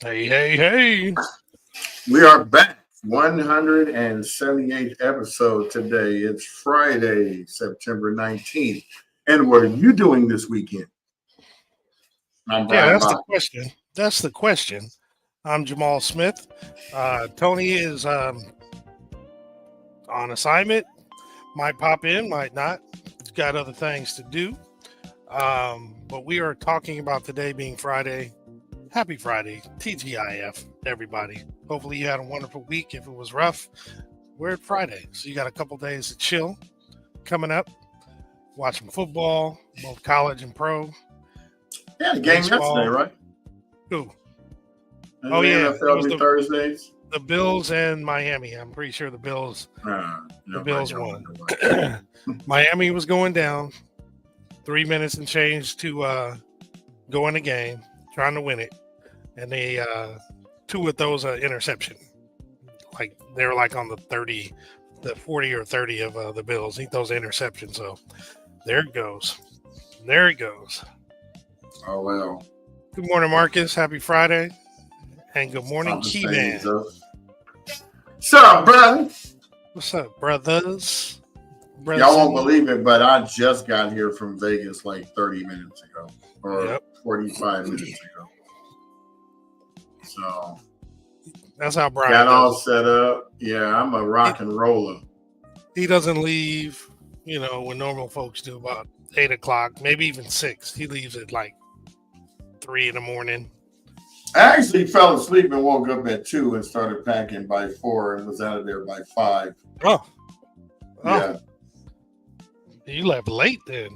Hey, hey, hey. We are back. 178th episode today. It's Friday, September 19th. And what are you doing this weekend? I'm Yeah, Brian that's the Bach. question. That's the question. I'm Jamal Smith. Tony is on assignment. Might pop in, might not. He's got other things to do. But we are talking about today being Friday. Happy Friday, TGIF, everybody. Hopefully you had a wonderful week. If it was rough, we're at Friday. So you got a couple days to chill coming up. Watch some football, both college and pro. Yeah, the game yesterday, Baseball. right? Ooh. And Oh, the yeah. It NFL was be Thursdays. the Bills and Miami. I'm pretty sure the Bills Nobody won. knows. Miami was going down, 3 minutes and change to go in the game, trying to win it, and they two of those interception. Like they were like on the 40 or 30 of the Bills. He throws an interception, so there it goes. There it goes. Oh, well. Good morning, Marcus. Happy Friday, and good morning, I'm just Key saying, Man. so. What's up, brother? What's up, brothers? Y'all won't believe it, but I just got here from Vegas like 30 minutes ago or 45 minutes ago. So that's how Brian got all does. set up. Yeah, I'm a rock and roller. He doesn't leave, when normal folks do about 8 o'clock, maybe even 6. He leaves at like 3 in the morning. I actually fell asleep and woke up at 2 and started packing by 4 and was out of there by 5. Oh. Yeah. You left late then.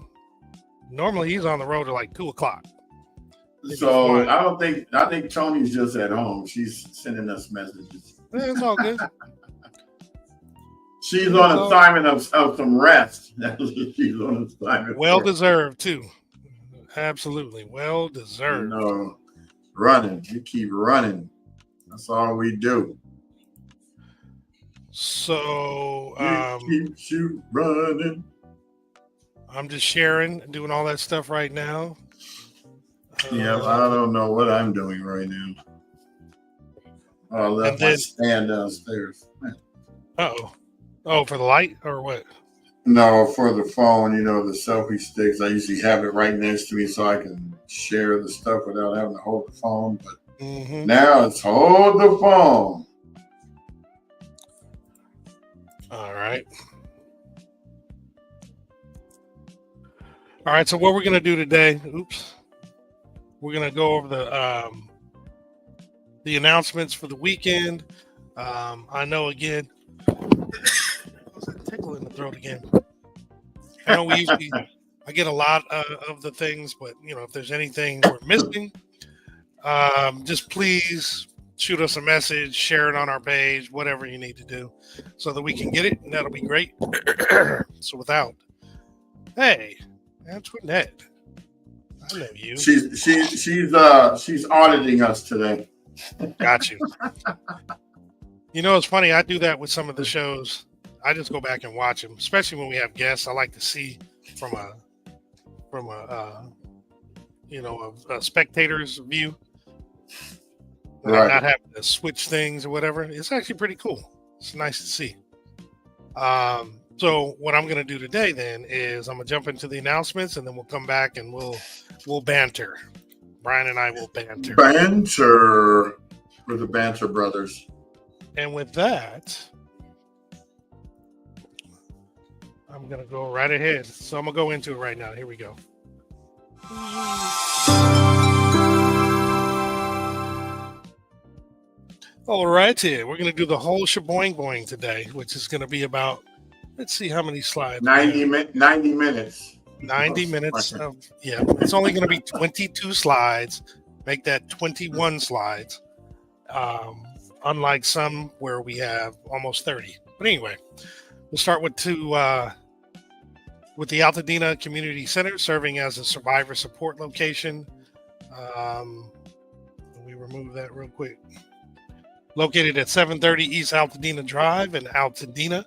Normally he's on the road at like 2 o'clock. So I think Tony's just at home. She's sending us messages. Yeah, it's all good. She's on assignment of some rest. She's on assignment. Well deserved too. Absolutely. Well deserved. Running. We keep running. That's all we do. So keep you running. I'm just sharing and doing all that stuff right now. Yeah, I don't know what I'm doing right now. I left my stand downstairs. Oh, for the light or what? No, for the phone, the selfie sticks. I usually have it right next to me so I can share the stuff without having to hold the phone. But now it's hold the phone. All right. All right, so what we're going to do today, we're going to go over the announcements for the weekend. I know, again, what's that tickle in the throat again? I know I get a lot of the things, but, if there's anything we're missing, just please shoot us a message, share it on our page, whatever you need to do so that we can get it, and that'll be great. So hey, Antoinette. I know you. She's auditing us today. Got you. It's funny. I do that with some of the shows. I just go back and watch them, especially when we have guests. I like to see from a spectator's view, right? Not having to switch things or whatever. It's actually pretty cool. It's nice to see. So what I'm going to do today then is I'm going to jump into the announcements and then we'll come back and we'll banter. Brian and I will banter. Banter. We're the Banter Brothers. And with that, I'm going to go right ahead. So I'm going to go into it right now. Here we go. All right, here. We're going to do the whole shaboing boing today, which is going to be about, let's see how many slides. 90 minutes. 90 minutes. It's only going to be 22 slides. Make that 21 slides. Unlike some where we have almost 30. But anyway, we'll start with the Altadena Community Center, serving as a survivor support location. Let me remove that real quick. Located at 730 East Altadena Drive in Altadena.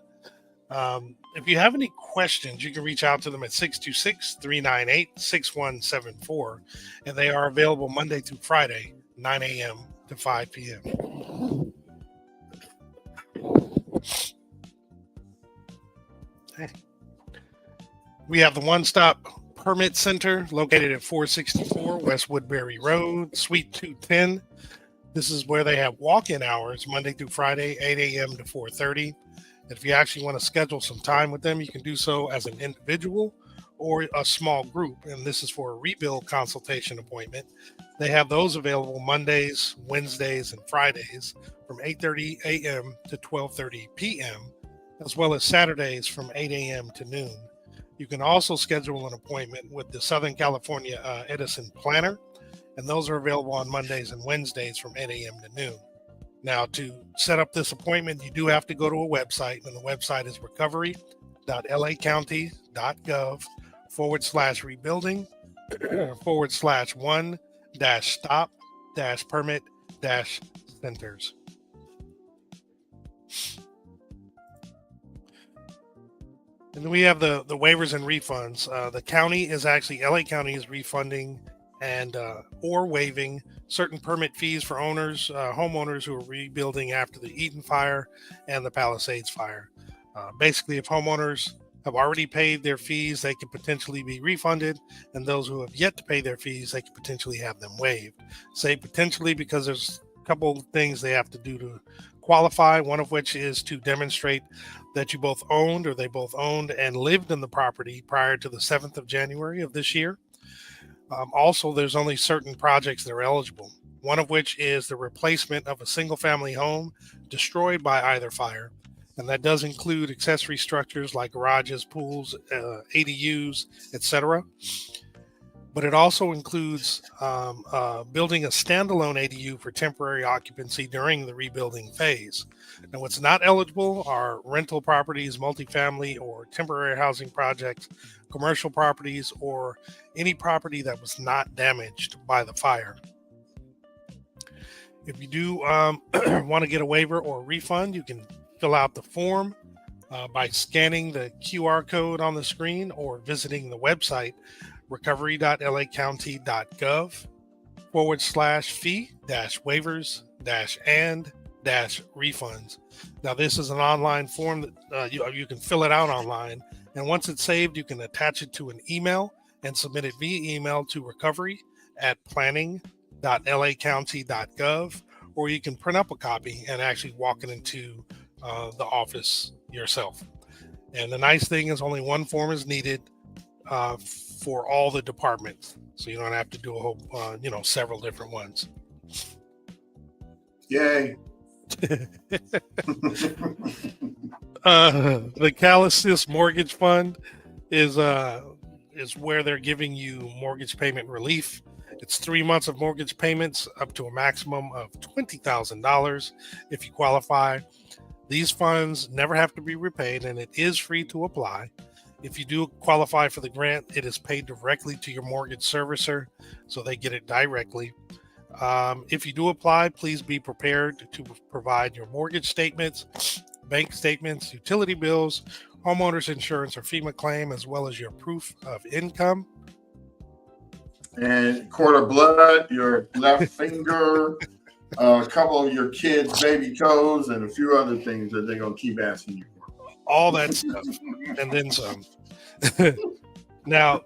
If you have any questions, you can reach out to them at 626-398-6174. And they are available Monday through Friday, 9 a.m. to 5 p.m. We have the one-stop permit center located at 464 West Woodbury Road, Suite 210. This is where they have walk-in hours Monday through Friday, 8 a.m. to 4:30. If you actually want to schedule some time with them, you can do so as an individual or a small group. And this is for a rebuild consultation appointment. They have those available Mondays, Wednesdays, and Fridays from 8:30 a.m. to 12:30 p.m., as well as Saturdays from 8 a.m. to noon. You can also schedule an appointment with the Southern California Edison Planner, and those are available on Mondays and Wednesdays from 8 a.m. to noon. Now, to set up this appointment, you do have to go to a website, and the website is recovery.lacounty.gov/rebuilding /1-stop-permit-centers. And then we have the waivers and refunds. The county is actually, LA County is refunding and or waiving certain permit fees for owners, homeowners who are rebuilding after the Eaton fire and the Palisades fire. Basically, if homeowners have already paid their fees, they could potentially be refunded, and those who have yet to pay their fees, they could potentially have them waived. Say potentially because there's a couple of things they have to do to qualify, one of which is to demonstrate that you both owned or they both owned and lived in the property prior to the 7th of January of this year. Also, there's only certain projects that are eligible, one of which is the replacement of a single-family home destroyed by either fire. And that does include accessory structures like garages, pools, ADUs, etc. But it also includes building a standalone ADU for temporary occupancy during the rebuilding phase. Now, what's not eligible are rental properties, multifamily or temporary housing projects, commercial properties, or any property that was not damaged by the fire. If you do want to get a waiver or a refund, you can fill out the form by scanning the QR code on the screen or visiting the website recovery.lacounty.gov/fee-waivers-and-refunds. Now, this is an online form that you can fill it out online. And once it's saved, you can attach it to an email and submit it via email to recovery@planning.lacounty.gov, or you can print up a copy and actually walk it into the office yourself. And the nice thing is only one form is needed for all the departments, so you don't have to do a whole, several different ones. Yay! The Calasis Mortgage Fund is where they're giving you mortgage payment relief. It's 3 months of mortgage payments up to a maximum of $20,000 if you qualify. These funds never have to be repaid, and it is free to apply. If you do qualify for the grant, it is paid directly to your mortgage servicer, so they get it directly. If you do apply, please be prepared to provide your mortgage statements, bank statements, utility bills, homeowners insurance or FEMA claim, as well as your proof of income. And quart of blood, your left finger, a couple of your kids' baby toes, and a few other things that they're going to keep asking you for. All that stuff, and then some. Now,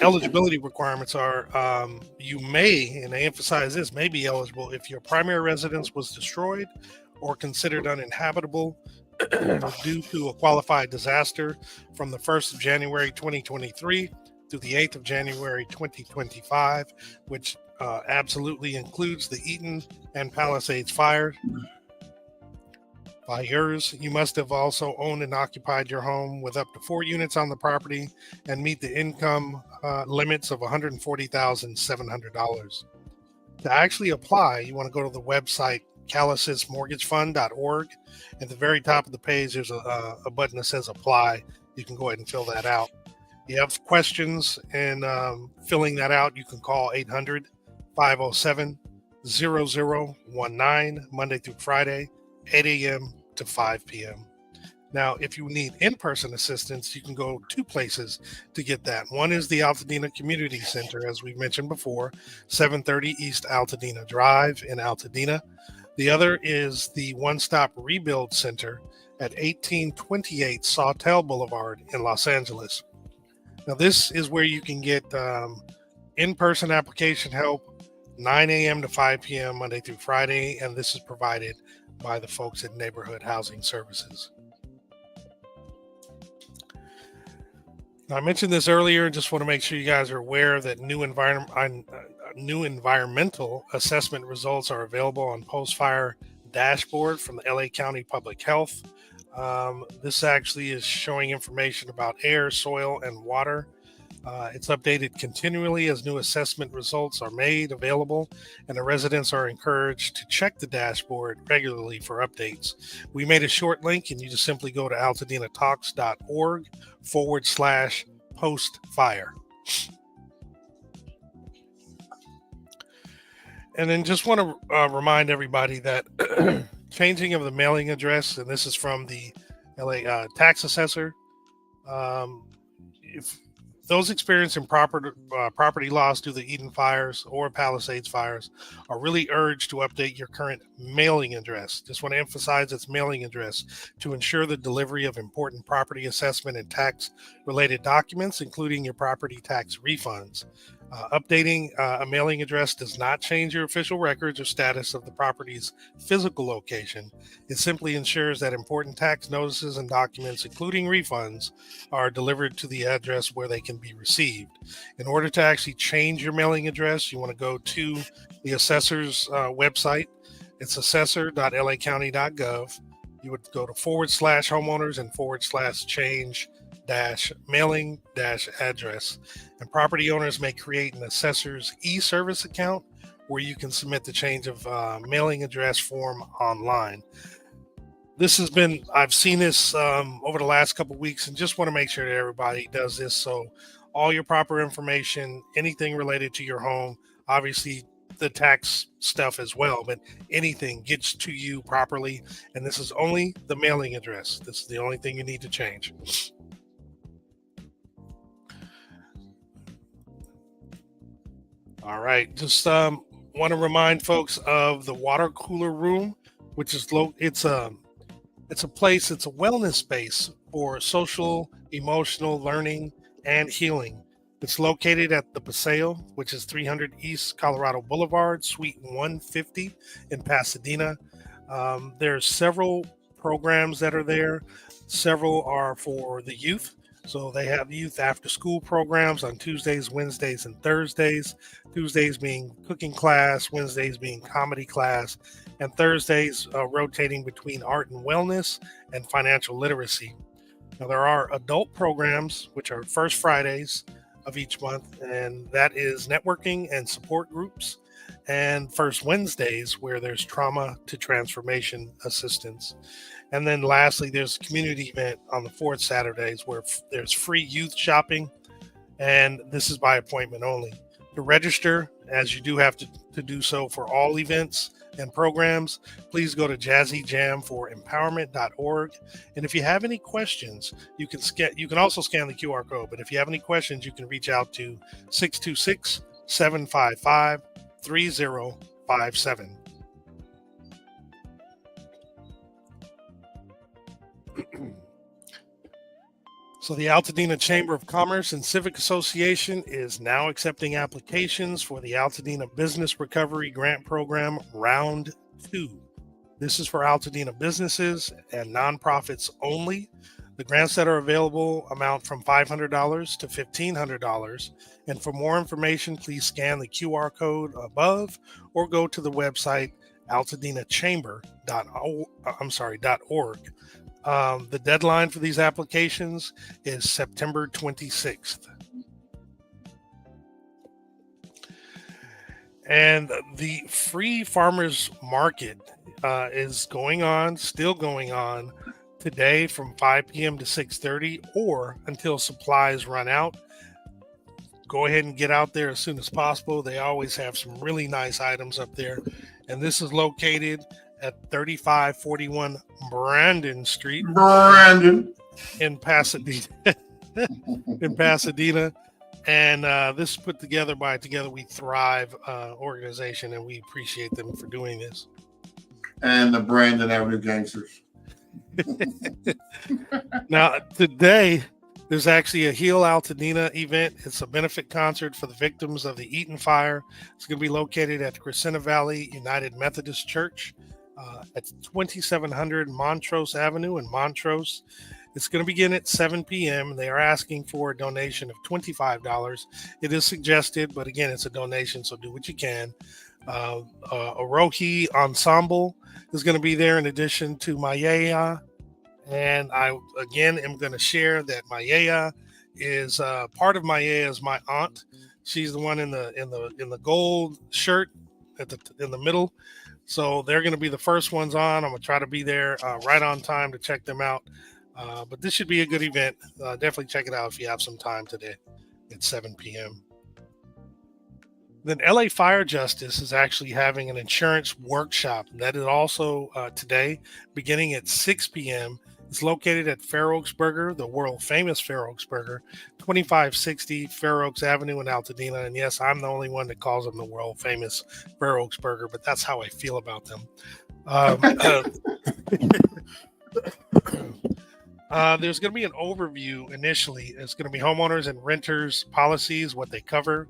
eligibility requirements are you may, and I emphasize this, may be eligible if your primary residence was destroyed or considered uninhabitable due to a qualified disaster from the 1st of January 2023 to the 8th of January 2025, which absolutely includes the Eaton and Palisades fires. You must have also owned and occupied your home with up to 4 units on the property and meet the income limits of $140,700. To actually apply, you want to go to the website calisismortgagefund.org. At the very top of the page, there's a button that says apply. You can go ahead and fill that out. If you have questions and filling that out, you can call 800-507-0019 Monday through Friday, 8 a.m. to 5 p.m. Now, if you need in-person assistance, you can go two places to get that. One is the Altadena Community Center, as we mentioned before, 730 East Altadena Drive in Altadena. The other is the One Stop Rebuild Center at 1828 Sawtell Boulevard in Los Angeles. Now, this is where you can get in-person application help 9 a.m. to 5 p.m. Monday through Friday, and this is provided by the folks at Neighborhood Housing Services. Now, I mentioned this earlier. Just want to make sure you guys are aware that new environmental assessment results are available on post-fire dashboard from the LA County Public Health. This actually is showing information about air, soil, and water. It's updated continually as new assessment results are made available, and the residents are encouraged to check the dashboard regularly for updates. We made a short link, and you just simply go to AltadenaTalks.org/post-fire. And then just want to remind everybody that changing of the mailing address, and this is from the LA tax assessor, if those experiencing property loss due to the Eden fires or Palisades fires are really urged to update your current mailing address. Just want to emphasize its mailing address to ensure the delivery of important property assessment and tax related documents, including your property tax refunds. Updating a mailing address does not change your official records or status of the property's physical location. It simply ensures that important tax notices and documents, including refunds, are delivered to the address where they can be received. In order to actually change your mailing address, you want to go to the assessor's website. It's assessor.lacounty.gov. You would go to /homeowners and /change mailing address, and property owners may create an assessor's e-service account where you can submit the change of mailing address form online. I've seen this over the last couple of weeks, and just want to make sure that everybody does this. So all your proper information, anything related to your home, obviously the tax stuff as well, but anything gets to you properly. And this is only the mailing address. This is the only thing you need to change. All right, just want to remind folks of the water cooler room, which is it's a place, it's a wellness space for social, emotional learning and healing. It's located at the Paseo, which is 300 East Colorado Boulevard, Suite 150 in Pasadena. There's several programs that are there. Several are for the youth. So they have youth after school programs on Tuesdays, Wednesdays, and Thursdays. Tuesdays being cooking class, Wednesdays being comedy class, and Thursdays rotating between art and wellness and financial literacy. Now there are adult programs, which are first Fridays of each month, and that is networking and support groups, and first Wednesdays where there's trauma to transformation assistance. And then lastly, there's a community event on the fourth Saturdays where there's free youth shopping, and this is by appointment only. To register, as you do have to do so for all events and programs, please go to jazzyjamfoремpowerment.org. And if you have any questions, you can also scan the QR code. But if you have any questions, you can reach out to 626-755-3057. So the Altadena Chamber of Commerce and Civic Association is now accepting applications for the Altadena Business Recovery Grant Program Round 2. This is for Altadena businesses and nonprofits only. The grants that are available amount from $500 to $1,500. And for more information, please scan the QR code above or go to the website altadenachamber.org. The deadline for these applications is September 26th. And the free farmers market is still going on today from 5 p.m. to 6:30 or until supplies run out. Go ahead and get out there as soon as possible. They always have some really nice items up there. And this is located at 3541 Brandon Street Brandon. in Pasadena. in Pasadena. And this is put together by Together We Thrive organization, and we appreciate them for doing this. And the Brandon Avenue Gangsters. Now, today, there's actually a Heal Altadena event. It's a benefit concert for the victims of the Eaton fire. It's going to be located at the Crescenta Valley United Methodist Church at 2700 Montrose Avenue in Montrose. It's going to begin at 7 p.m. They are asking for a donation of $25. It is suggested, but again, it's a donation, so do what you can. A Rohi ensemble is going to be there in addition to Mayaya. And I, again, am going to share that Mayaya is part of Mayaya is my aunt. She's the one in the gold shirt in the middle. So they're going to be the first ones on. I'm going to try to be there right on time to check them out. But this should be a good event. Definitely check it out if you have some time today at 7 p.m. Then LA Fire Justice is actually having an insurance workshop. That is also today, beginning at 6 p.m. It's located at Fair Oaks Burger, the world famous Fair Oaks Burger, 2560 Fair Oaks Avenue in Altadena. And yes, I'm the only one that calls them the world famous Fair Oaks Burger, but that's how I feel about them. There's going to be an overview initially. It's going to be homeowners and renters policies, what they cover.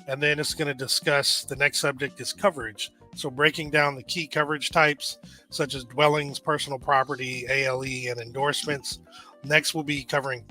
And then it's going to discuss the next subject is coverage. So breaking down the key coverage types, such as dwellings, personal property, ALE, and endorsements. Next they'll be covering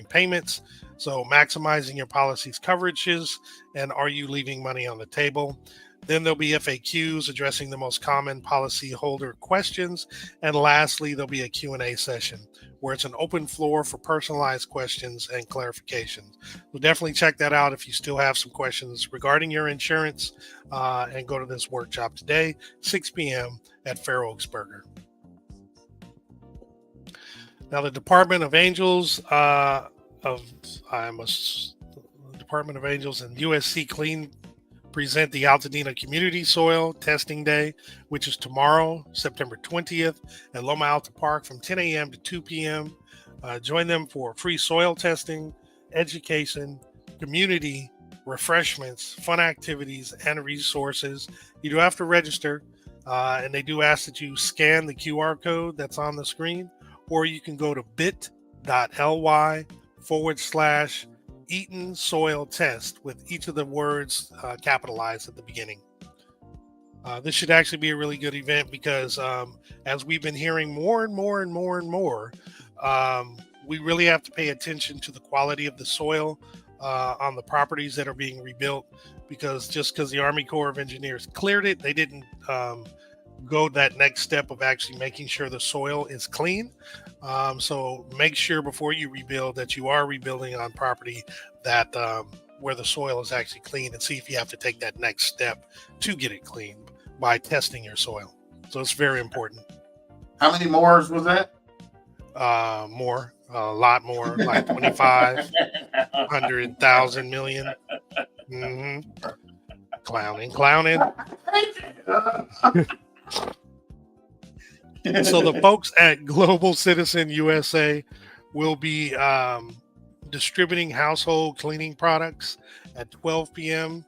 payments. So maximizing your policy's coverages and are you leaving money on the table? Then there'll be FAQs addressing the most common policyholder questions. And lastly, there'll be a Q&A session where it's an open floor for personalized questions and clarifications. We'll definitely check that out if you still have some questions regarding your insurance and go to this workshop today, 6 p.m. at Fair Oaks Burger. Now, the Department of Angels Department of Angels and USC Clean present the Altadena Community Soil Testing Day, which is tomorrow, September 20th, at Loma Alta Park from 10 a.m. to 2 p.m. Join them for free soil testing, education, community, refreshments, fun activities, and resources. You do have to register, and they do ask that you scan the QR code that's on the screen, or you can go to bit.ly/Eaton Soil Test with each of the words capitalized at the beginning. This should actually be a really good event because as we've been hearing more and more, we really have to pay attention to the quality of the soil on the properties that are being rebuilt, because just because the Army Corps of Engineers cleared it, they didn't go that next step of actually making sure the soil is clean. So make sure before you rebuild that you are rebuilding on property that where the soil is actually clean, and see if you have to take that next step to get it clean by testing your soil. So it's very important. How many mores was that? More, a lot more, like 25, 100,000 million. Mm-hmm. Clowning. So the folks at Global Citizen USA will be distributing household cleaning products at 12 p.m.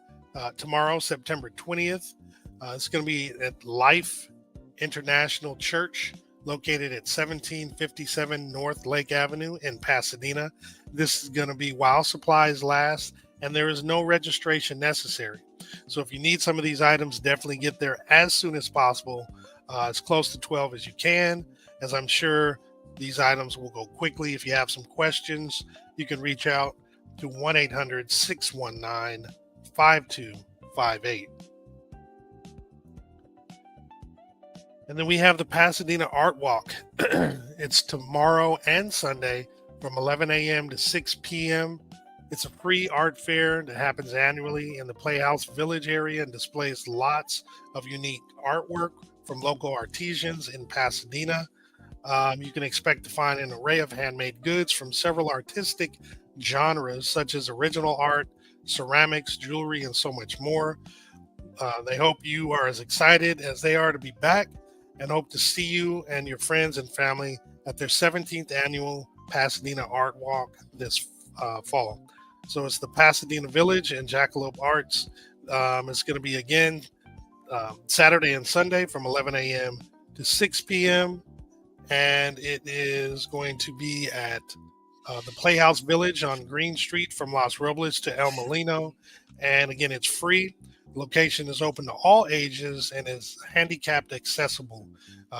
Tomorrow, September 20th. It's going to be at Life International Church, located at 1757 North Lake Avenue in Pasadena. This is going to be while supplies last, and there is no registration necessary. So if you need some of these items, definitely get there as soon as possible, as close to 12 as you can, as I'm sure these items will go quickly. If you have some questions, you can reach out to 1-800-619-5258. And then we have the Pasadena Art Walk. It's tomorrow and Sunday from 11 a.m. to 6 p.m. It's a free art fair that happens annually in the Playhouse Village area and displays lots of unique artwork from local artisans in Pasadena. You can expect to find an array of handmade goods from several artistic genres, such as original art, ceramics, jewelry, and so much more. They hope you are as excited as they are to be back. and hope to see you and your friends and family at their 17th annual Pasadena Art Walk this fall. So it's the Pasadena Village and Jackalope Arts. It's going to be again Saturday and Sunday from 11 a.m. to 6 p.m. And it is going to be at the Playhouse Village on Green Street from Los Robles to El Molino. And again, it's free. The location is open to all ages and is handicapped accessible.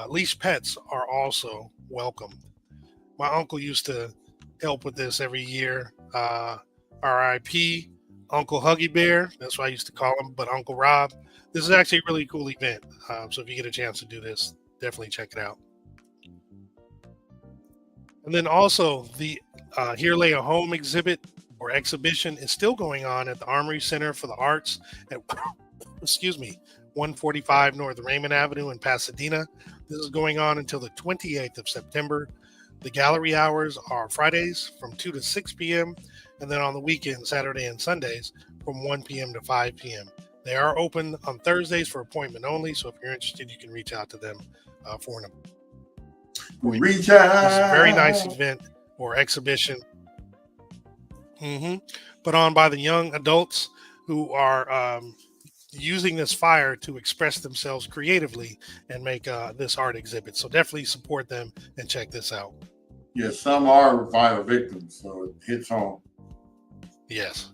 Leash pets are also welcomed. My uncle used to help with this every year. R.I.P. Uncle Huggy Bear. That's what I used to call him, but Uncle Rob. This is actually a really cool event. So if you get a chance to do this, definitely check it out. And then also the Here Lay a Home exhibit or exhibition is still going on at the Armory Center for the Arts at 145 North Raymond Avenue in Pasadena. This is going on until the 28th of September. The gallery hours are Fridays from 2 to 6 p.m. and then on the weekends, Saturday and Sundays from 1 p.m. to 5 p.m. They are open on Thursdays for appointment only, so if you're interested, you can reach out to them for an appointment. Reach out. It's a very nice event or exhibition put on by the young adults who are using this fire to express themselves creatively and make this art exhibit. So definitely support them and check this out. Yes, some are fire victims, so it hits home. Yes.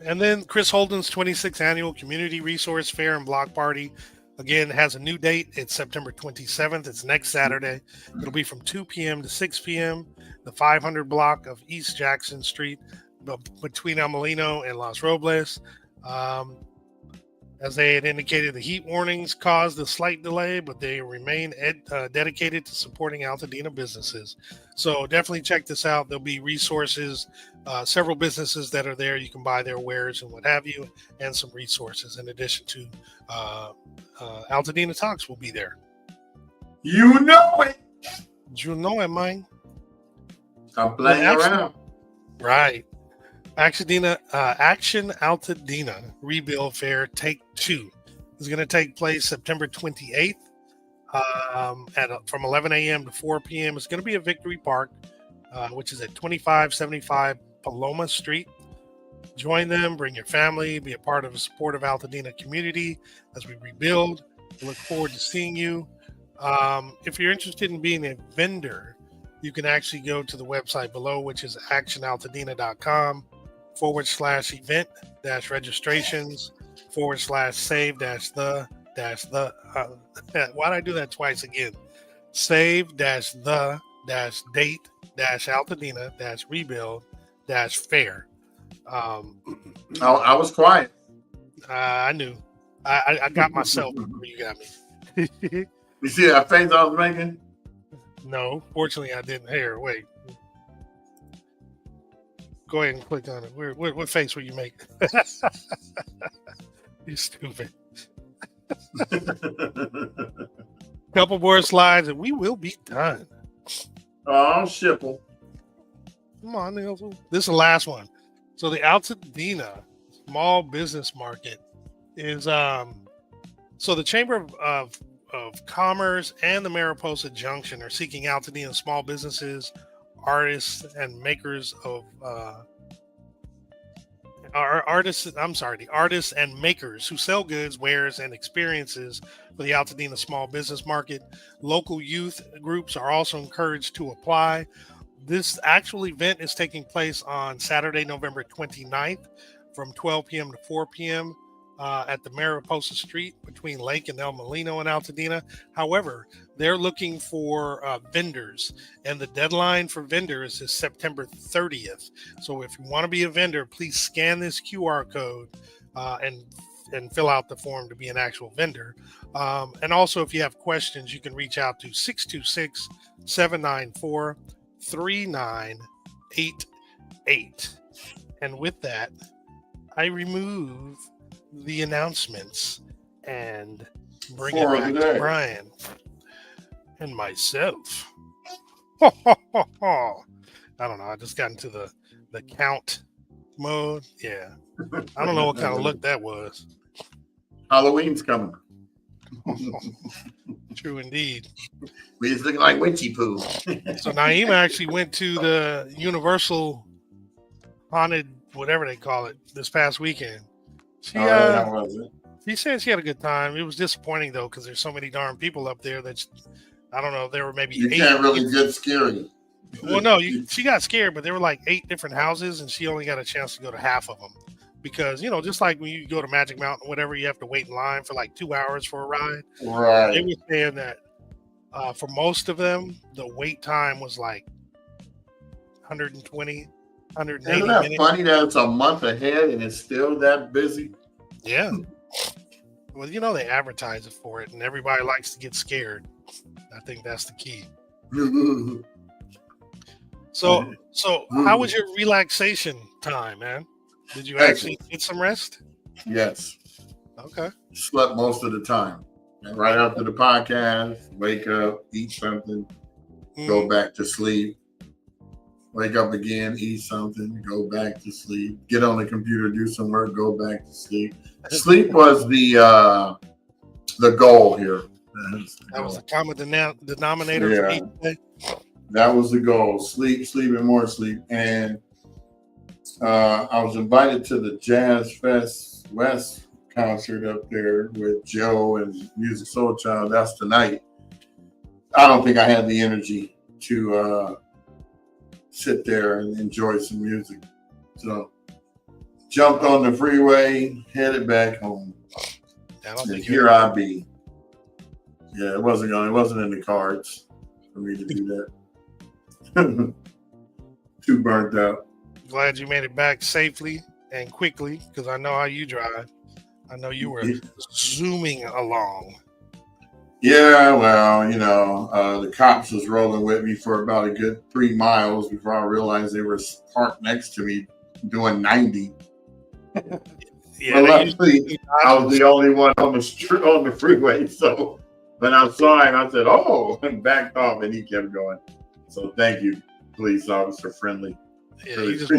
And then Chris Holden's 26th Annual Community Resource Fair and Block Party, again, has a new date. It's September 27th. It's next Saturday. It'll be from 2 p.m. to 6 p.m. The 500 block of East Jackson Street between El Molino and Los Robles. As they had indicated, the heat warnings caused a slight delay, but they remain dedicated to supporting Altadena businesses. So definitely check this out. There'll be resources, several businesses that are there. You can buy their wares and what have you, and some resources in addition to AltadenaTalks will be there. You know it. You know it, man. I'm playing around. Right. Action Altadena Rebuild Fair Take 2 is going to take place September 28th from 11 a.m. to 4 p.m. It's going to be at Victory Park, which is at 2575 Paloma Street. Join them, bring your family, be a part of a supportive Altadena community as we rebuild. We look forward to seeing you. If you're interested in being a vendor, you can actually go to the website below, which is actionaltadena.com/event-registrations/save-the. Why'd I do that twice again? Save-the-date-altadena-rebuild-fair. I was quiet. I knew. I got myself before you got me. You see that face I was making? No, fortunately I didn't. Here, wait. Go ahead and click on it. What face will you make? You stupid. Couple more slides and we will be done. Oh, shipple. Come on, Nelson. This is the last one. So the Altadena Small Business Market is so the Chamber of Commerce and the Mariposa Junction are seeking Altadena small businesses, artists and makers of the artists and makers who sell goods, wares, and experiences for the Altadena Small Business Market. Local youth groups are also encouraged to apply. This actual event is taking place on Saturday, November 29th from 12 p.m. to 4 p.m. At the Mariposa Street between Lake and El Molino in Altadena. However, they're looking for vendors, and the deadline for vendors is September 30th. So if you want to be a vendor, please scan this QR code and fill out the form to be an actual vendor. And also, if you have questions, you can reach out to 626-794-3988. And with that, I remove the announcements and bring it back to Brian and myself. I don't know. I just got into the count mode. Yeah. I don't know what kind of look that was. Halloween's coming. True indeed. We just looking like Winchy Poo. So Naima actually went to the Universal Haunted, whatever they call it, this past weekend. How was it? She said she had a good time. It was disappointing though because there's so many darn people up there that I don't know. There were maybe you 8. Can't really get scary. Well, no, she got scared, but there were like 8 different houses, and she only got a chance to go to half of them because just like when you go to Magic Mountain, whatever, you have to wait in line for like 2 hours for a ride. Right. They were saying that for most of them, the wait time was like 120, 180 Isn't that minutes. funny that it's a month ahead and it's still that busy? Yeah. Well, they advertise it for it, and everybody likes to get scared. I think that's the key. So how was your relaxation time, man? Did you actually get some rest? Yes. Okay. Slept most of the time. Right after the podcast, wake up, eat something, go back to sleep. Wake up again, eat something, go back to sleep. Get on the computer, do some work, go back to sleep. Sleep was the goal here. That was the common denominator for each day. That was the goal. Sleep, and more sleep. And I was invited to the Jazz Fest West concert up there with Joe and Music Soul Child. That's tonight. I don't think I had the energy to sit there and enjoy some music. So jumped on the freeway, headed back home. And here I be. Yeah, it wasn't in the cards for me to do that. Too burnt out. Glad you made it back safely and quickly, because I know how you drive. I know you were zooming along. Yeah, well, the cops was rolling with me for about a good 3 miles before I realized they were parked next to me doing 90. Yeah, luckily, I was the only one on the freeway. So when I saw him, I said, "Oh," and backed off, and he kept going. So thank you, police officer friendly. Yeah, really just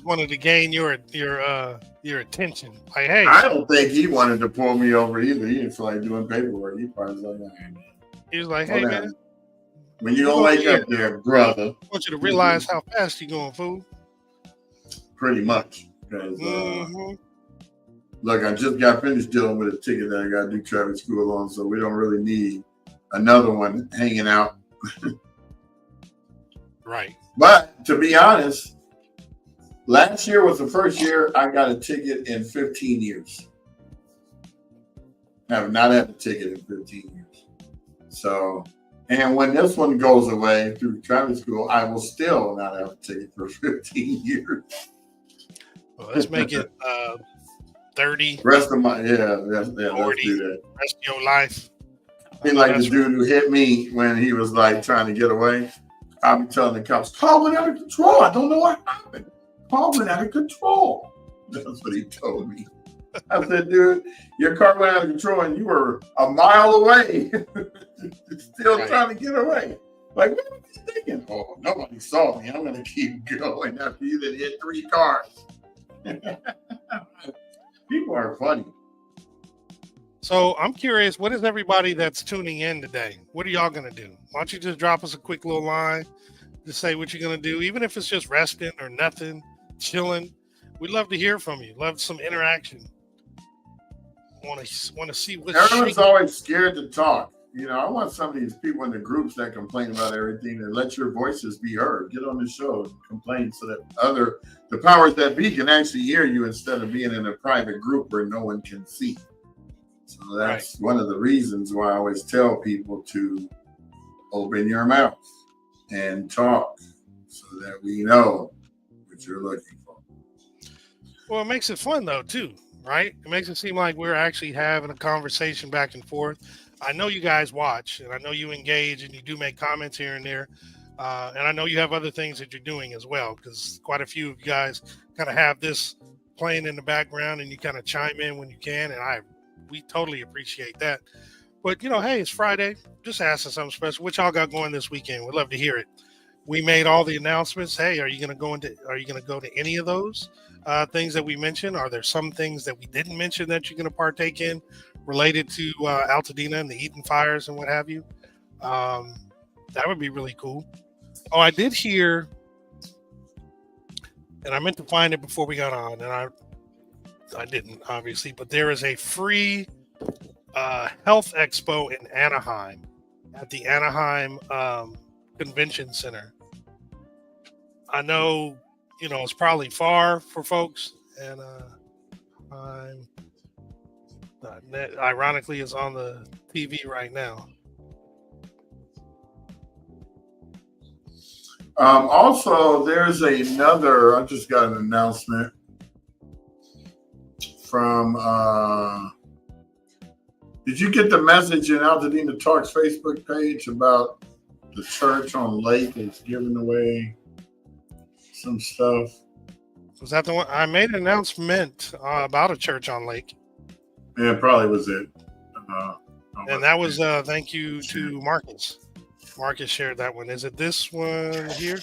wanted to gain your attention. Like, hey, I don't think he wanted to pull me over either. He didn't feel like doing paperwork. He probably was like, he was like, "Hey, man, when you gonna wake up there, brother? I want you to realize how fast you going, fool." Pretty much, because look, I just got finished dealing with a ticket that I got to do traffic school on, so we don't really need another one hanging out. Right. But to be honest, last year was the first year I got a ticket in 15 years. I have not had a ticket in 15 years. So, and when this one goes away through traffic school, I will still not have a ticket for 15 years. Well, let's make it 30. Rest of my, 40, let's do that. Rest of your life. I mean, like the dude who hit me when he was like trying to get away. I'll be telling the cops, car went out of control. I don't know what happened. Car went out of control. That's what he told me. I said, dude, your car went out of control and you were a mile away. Still trying to get away. Like, what were you thinking? Oh, nobody saw me. I'm going to keep going after you that hit 3 cars. People are funny. So I'm curious, what is everybody that's tuning in today? What are y'all going to do? Why don't you just drop us a quick little line to say what you're going to do, even if it's just resting or nothing, chilling. We'd love to hear from you. Love some interaction. Want to see what's everyone's always scared to talk. I want some of these people in the groups that complain about everything and let your voices be heard. Get on the show and complain so that the powers that be can actually hear you instead of being in a private group where no one can see. So that's one of the reasons why I always tell people to open your mouth and talk so that we know what you're looking for. Well, it makes it fun though, too, right? It makes it seem like we're actually having a conversation back and forth. I know you guys watch and I know you engage and you do make comments here and there. And I know you have other things that you're doing as well, because quite a few of you guys kind of have this playing in the background and you kind of chime in when you can. And we totally appreciate that. But, hey, it's Friday. Just asking something special. What y'all got going this weekend? We'd love to hear it. we made all the announcements. Hey, are you going to go to any of those things that we mentioned? Are there some things that we didn't mention that you're going to partake in related to Altadena and the Eaton fires and what have you? That would be really cool. Oh, I did hear, and I meant to find it before we got on, and I didn't, obviously, but there is a free health expo in Anaheim at the Anaheim Convention Center. I know, it's probably far for folks, and ironically is on the TV right now. Also, there's another. I just got an announcement from. Did you get the message in AltadenaTalks Facebook page about the church on Lake is giving away some stuff? Was that the one? I made an announcement about a church on Lake. Yeah, it probably was it. And that was thank you to Marcus. Marcus shared that one. Is it this one here?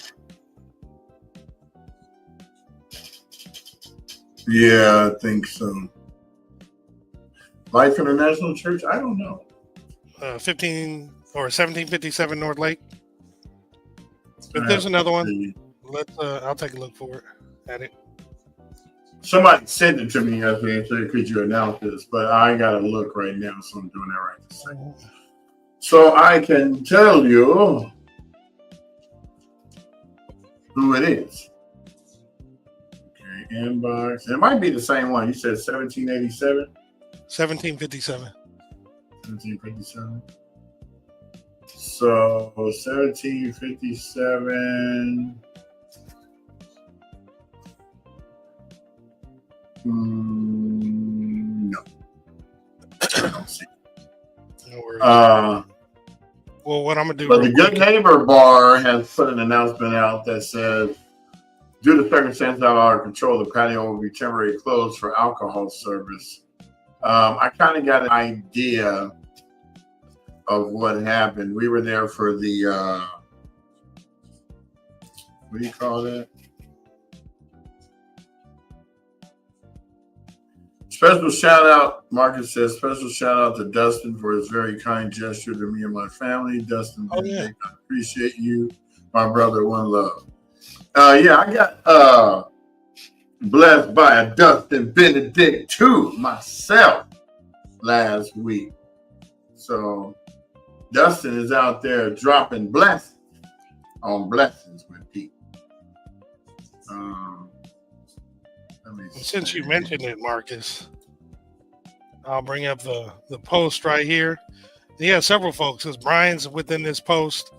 Yeah, I think so. Life International Church? I don't know. 1757 North Lake. If there's another one, I'll take a look for it. At it. Somebody sent it to me yesterday and said, "Could you announce this?" But I gotta look right now, so I'm doing that right this second. So I can tell you who it is. Okay, inbox. It might be the same one. You said 1787? 1757. 1757. So 1757. No. I don't see. No worries. Well, what I'm gonna do? But the Good Neighbor Bar has put an announcement out that says, due to circumstances out of our control, the patio will be temporarily closed for alcohol service. I kind of got an idea of what happened. We were there for the what do you call that? Special shout out, Marcus says, special shout out to Dustin for his very kind gesture to me and my family. Dustin, I appreciate you, my brother, one love. Yeah, I got blessed by a Dustin Benedict too myself last week. So Dustin is out there dropping blessings on blessings with people. Since you mentioned it, Marcus, I'll bring up the post right here. He has several folks. Because Brian's within this post.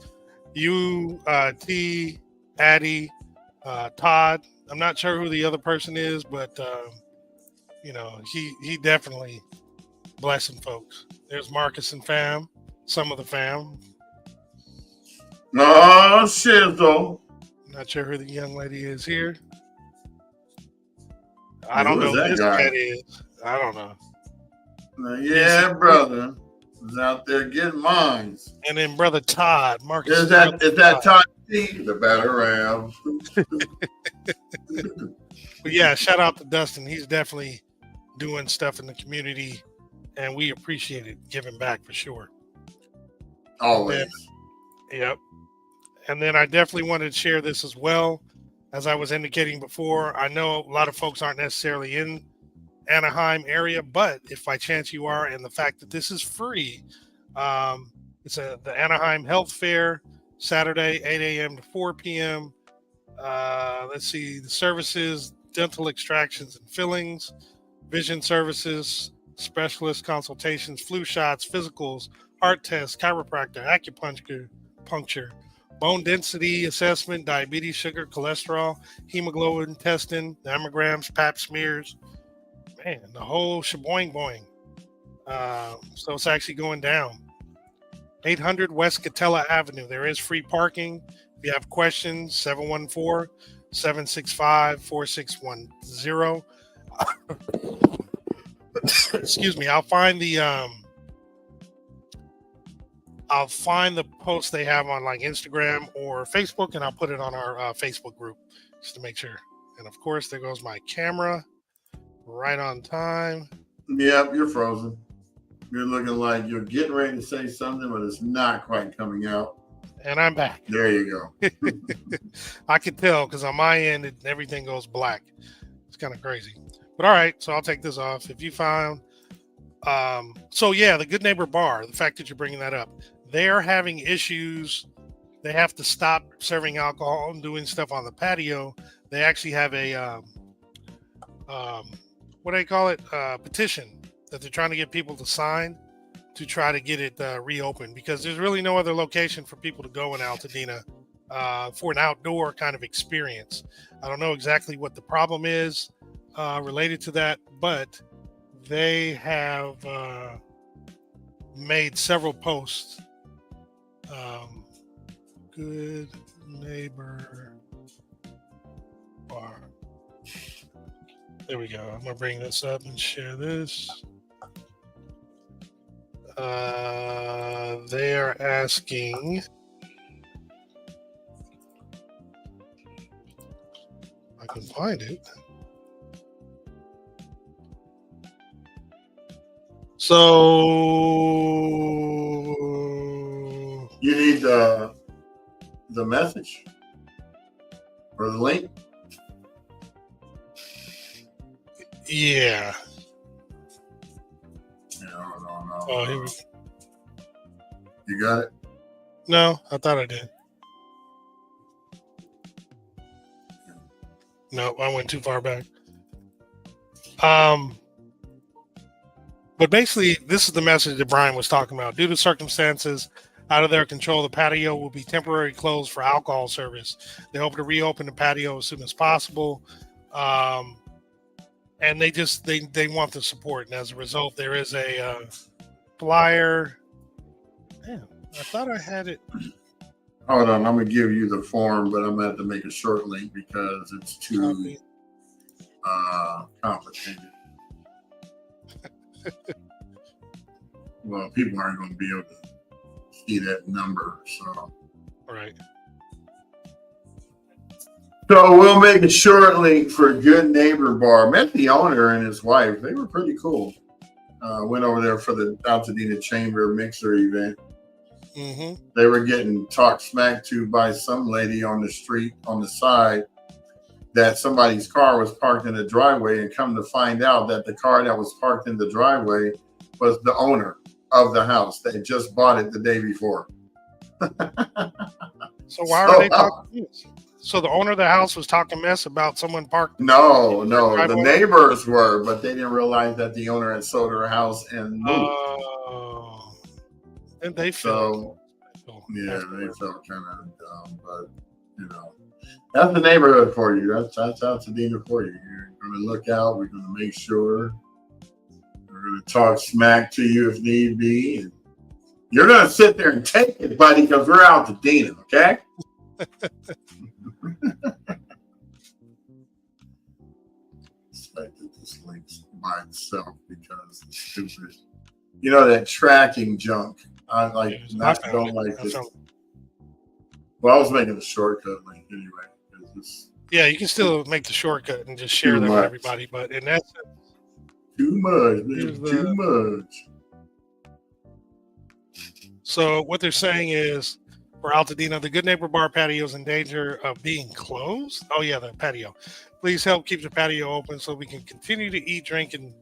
You, T, Addie, Todd. I'm not sure who the other person is, but he definitely blessing folks. There's Marcus and fam, some of the fam. Oh, shizzle. Not sure who the young lady is here. I don't know who this cat is. I don't know. Yeah, brother is out there getting mines. And then brother Todd, Marcus. Is that Todd T, the better ram? But yeah, shout out to Dustin. He's definitely doing stuff in the community, and we appreciate it, giving back for sure. Always. Yep. And then I definitely wanted to share this as well. As I was indicating before, I know a lot of folks aren't necessarily in Anaheim area, but if by chance you are, and the fact that this is free, it's the Anaheim Health Fair, Saturday, 8 a.m. to 4 p.m. Let's see, the services, dental extractions and fillings, vision services, specialist consultations, flu shots, physicals, heart tests, chiropractor, acupuncture, bone density assessment, diabetes, sugar, cholesterol, hemoglobin testing, mammograms, pap smears. Man, the whole shaboing boing. So it's actually going down. 800 West Catella Avenue. There is free parking. If you have questions, 714-765-4610. Excuse me. I'll find the I'll find the post they have on like Instagram or Facebook, and I'll put it on our Facebook group just to make sure. And of course, there goes my camera, right on time. Yep, you're frozen. You're looking like you're getting ready to say something, but it's not quite coming out. And I'm back. There you go. I can tell because on my end, everything goes black. It's kind of crazy. But all right, so I'll take this off. If you found, so yeah, the Good Neighbor Bar, the fact that you're bringing that up, they're having issues. They have to stop serving alcohol and doing stuff on the patio. They actually have a, what do they call it? Petition that they're trying to get people to sign to try to get it reopened, because there's really no other location for people to go in Altadena for an outdoor kind of experience. I don't know exactly what the problem is related to that, but they have made several posts. Good Neighbor Bar. There we go. I'm going to bring this up and share this. They are asking, I can find it. So You need the message or the link. yeah. No. Oh, here we go. You got it? No, I thought I did. No, I went too far back. But basically, this is the message that Brian was talking about. Due to circumstances out of their control, the patio will be temporarily closed for alcohol service. They hope to reopen the patio as soon as possible. And they want the support. And as a result, there is a flyer. Damn, I thought I had it. Hold on, I'm gonna give you the form, but I'm gonna have to make a short link because it's too complicated. Well, people aren't going to be able to see that number, so. All right. So we'll make a short link for Good Neighbor Bar. Met the owner and his wife. They were pretty cool. Went over there for the Altadena Chamber Mixer event. Mm-hmm. They were getting talked smack to by some lady on the street on the side that somebody's car was parked in the driveway, and come to find out that the car that was parked in the driveway was the owner of the house. They just bought it the day before. So why are they talking mess? So the owner of the house was talking mess about someone parked? No. The neighbors were, but they didn't realize that the owner had sold her house and moved. Oh. And they felt. Yeah, they felt kind of dumb, but you know, that's the neighborhood for you. That's Altadena for you. You're going to look out. We're going to make sure. We're going to talk smack to you if need be. And you're going to sit there and take it, buddy, because we're Altadena, okay? Expected this links by itself because it's stupid. You know that tracking junk. I don't like this. Well, I was making a shortcut link anyway. Yeah, you can still make the shortcut and just share that with everybody, but in that sense, too much, man. Too much. So what they're saying is, for Altadena, the Good Neighbor Bar patio is in danger of being closed. Oh yeah, the patio. Please help keep the patio open so we can continue to eat, drink, and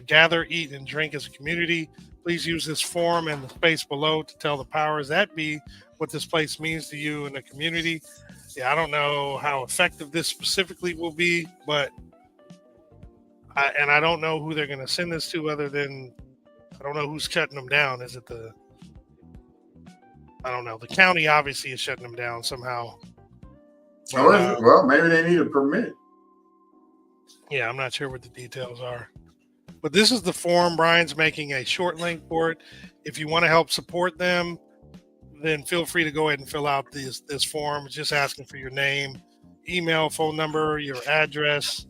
gather, eat, and drink as a community. Please use this form and the space below to tell the powers that be what this place means to you and the community. Yeah, I don't know how effective this specifically will be, but I don't know who they're going to send this to other than, I don't know who's shutting them down. Is it I don't know. The county obviously is shutting them down somehow. But, well, maybe they need a permit. Yeah, I'm not sure what the details are. But this is the form. Brian's making a short link for it. If you want to help support them, then feel free to go ahead and fill out this form. It's just asking for your name, email, phone number, your address,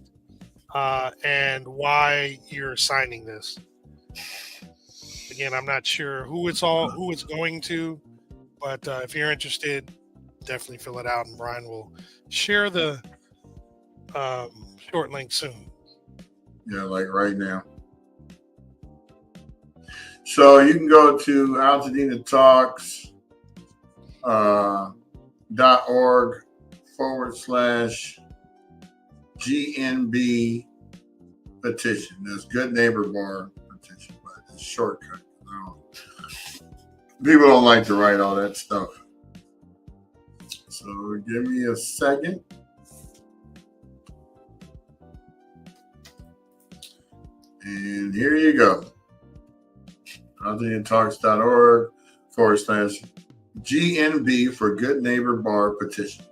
and why you're signing this. Again, I'm not sure who it's going to, but if you're interested, definitely fill it out, and Brian will share the short link soon. Yeah, like right now. So you can go to AltadenaTalks .org/GNB petition. That's Good Neighbor Bar petition, but it's shortcut. People don't like to write all that stuff. So give me a second. And here you go. AltadenaTalks.org/GNB for Good Neighbor Bar petition.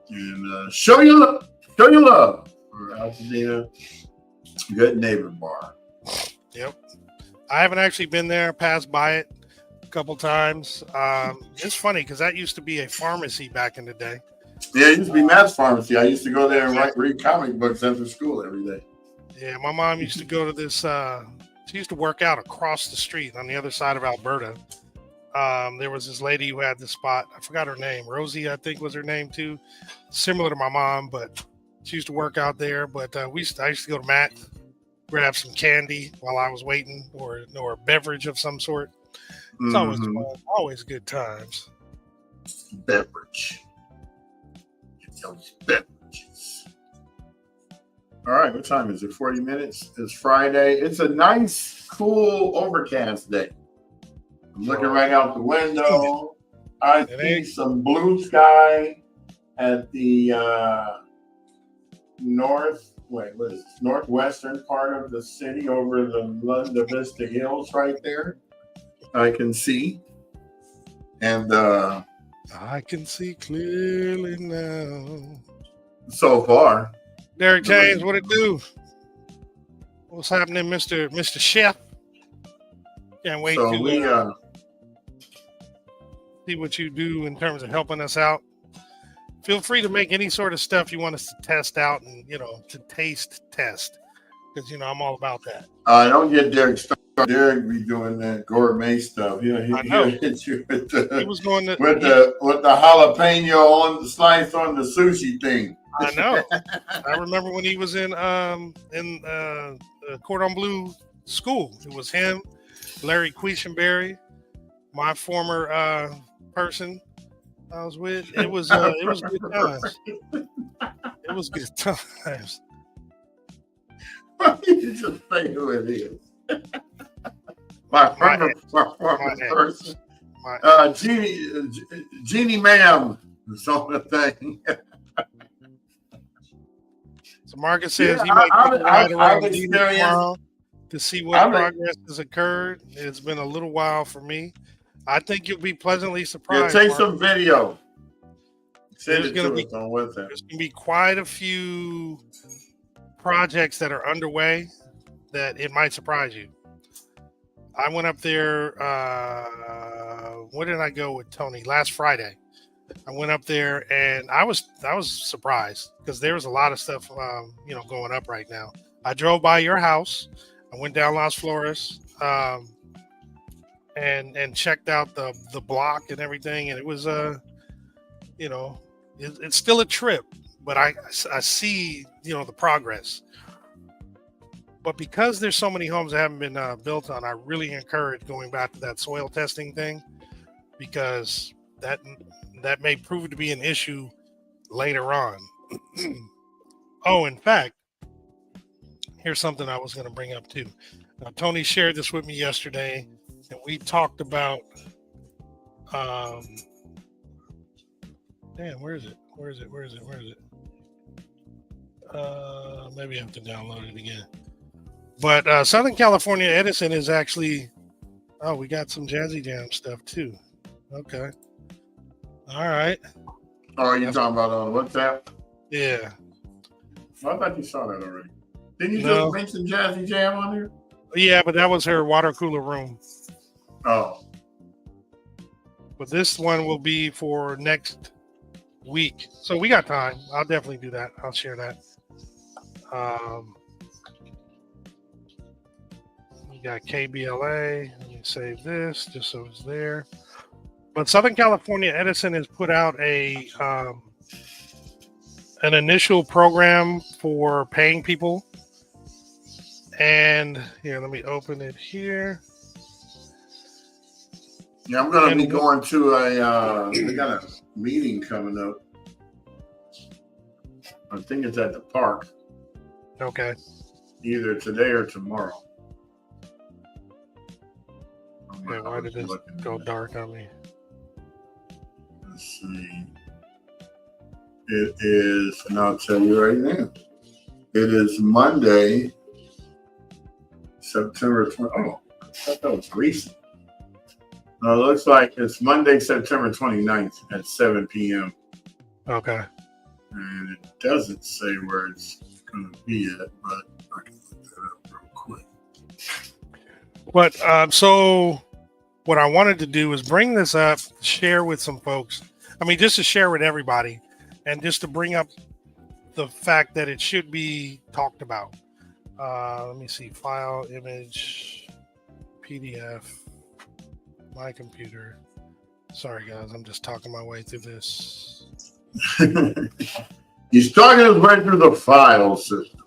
And show your love for Altadena Good Neighbor Bar. Yep. I haven't actually been there, passed by it a couple times. It's funny because that used to be a pharmacy back in the day. Yeah, it used to be Matt's Pharmacy. I used to go there and read comic books after school every day. Yeah, my mom used to go to this. She used to work out across the street on the other side of Alberta. There was this lady who had this spot. I forgot her name. Rosie, I think, was her name too. Similar to my mom, but she used to work out there. But I used to go to Matt, grab some candy while I was waiting, or a beverage of some sort. It's always fun, always good times. Beverage. Get those beverages. All right, what time is it? 40 minutes. It's Friday. It's a nice, cool, overcast day. I'm looking right out the window. I see some blue sky at the northwestern part of the city over the Lunda Vista Hills right there. I can see. And I can see clearly now. So far. Derek James, what it do? What's happening, Mr. Chef? Can't wait to see what you do in terms of helping us out. Feel free to make any sort of stuff you want us to test out and, to taste test. Because, I'm all about that. Don't get Derek started. Derek be doing that gourmet stuff. He'll hit you with the jalapeno on the slice on the sushi thing. I know. I remember when he was in Cordon Bleu school. It was him, Larry Quisenberry, my former person I was with. It was good times. It was good times. You just say who it is. My former person. Jeannie Ma'am is on the thing. So Marcus says he might take a ride around tomorrow to see what progress has occured. It's been a little while for me. I think you'll be pleasantly surprised. Yeah, take some video. Send it to us on WhatsApp. There's going to be quite a few projects that are underway that it might surprise you. I went up there. When did I go with Tony? Last Friday. I went up there and I was surprised because there was a lot of stuff, going up right now. I drove by your house. I went down Las Flores and checked out the block and everything. And it was, it's still a trip, but I see, the progress. But because there's so many homes that haven't been built on, I really encourage going back to that soil testing thing because that may prove to be an issue later on. Oh, in fact, here's something I was going to bring up too. Now, Tony shared this with me yesterday, and we talked about. Where is it? Maybe I have to download it again. But Southern California Edison is actually. Oh, we got some Jazzy Jam stuff too. Okay. All right. Oh, you're talking about on WhatsApp? Yeah. I thought you saw that already. Didn't you just mention Jazzy Jam on there? Yeah, but that was her water cooler room. Oh. But this one will be for next week. So we got time. I'll definitely do that. I'll share that. We got KBLA. Let me save this just so it's there. But Southern California Edison has put out an initial program for paying people. And here, let me open it here. Yeah, I'm going to be going to they got a meeting coming up. I think it's at the park. Okay. Either today or tomorrow. Okay, why did this go dark on me? Let's see. It is, and I'll tell you right now. It is Monday, September 20. Oh, I thought that was recent. No, it looks like it's Monday, September 29th at 7 p.m. Okay. And it doesn't say where it's going to be at, but I can look that up real quick. But so what I wanted to do is bring this up, share with some folks. I mean, just to share with everybody and just to bring up the fact that it should be talked about. Let me see, file, image, PDF, my computer. Sorry, guys, I'm just talking my way through this. He's talking his way through the file system.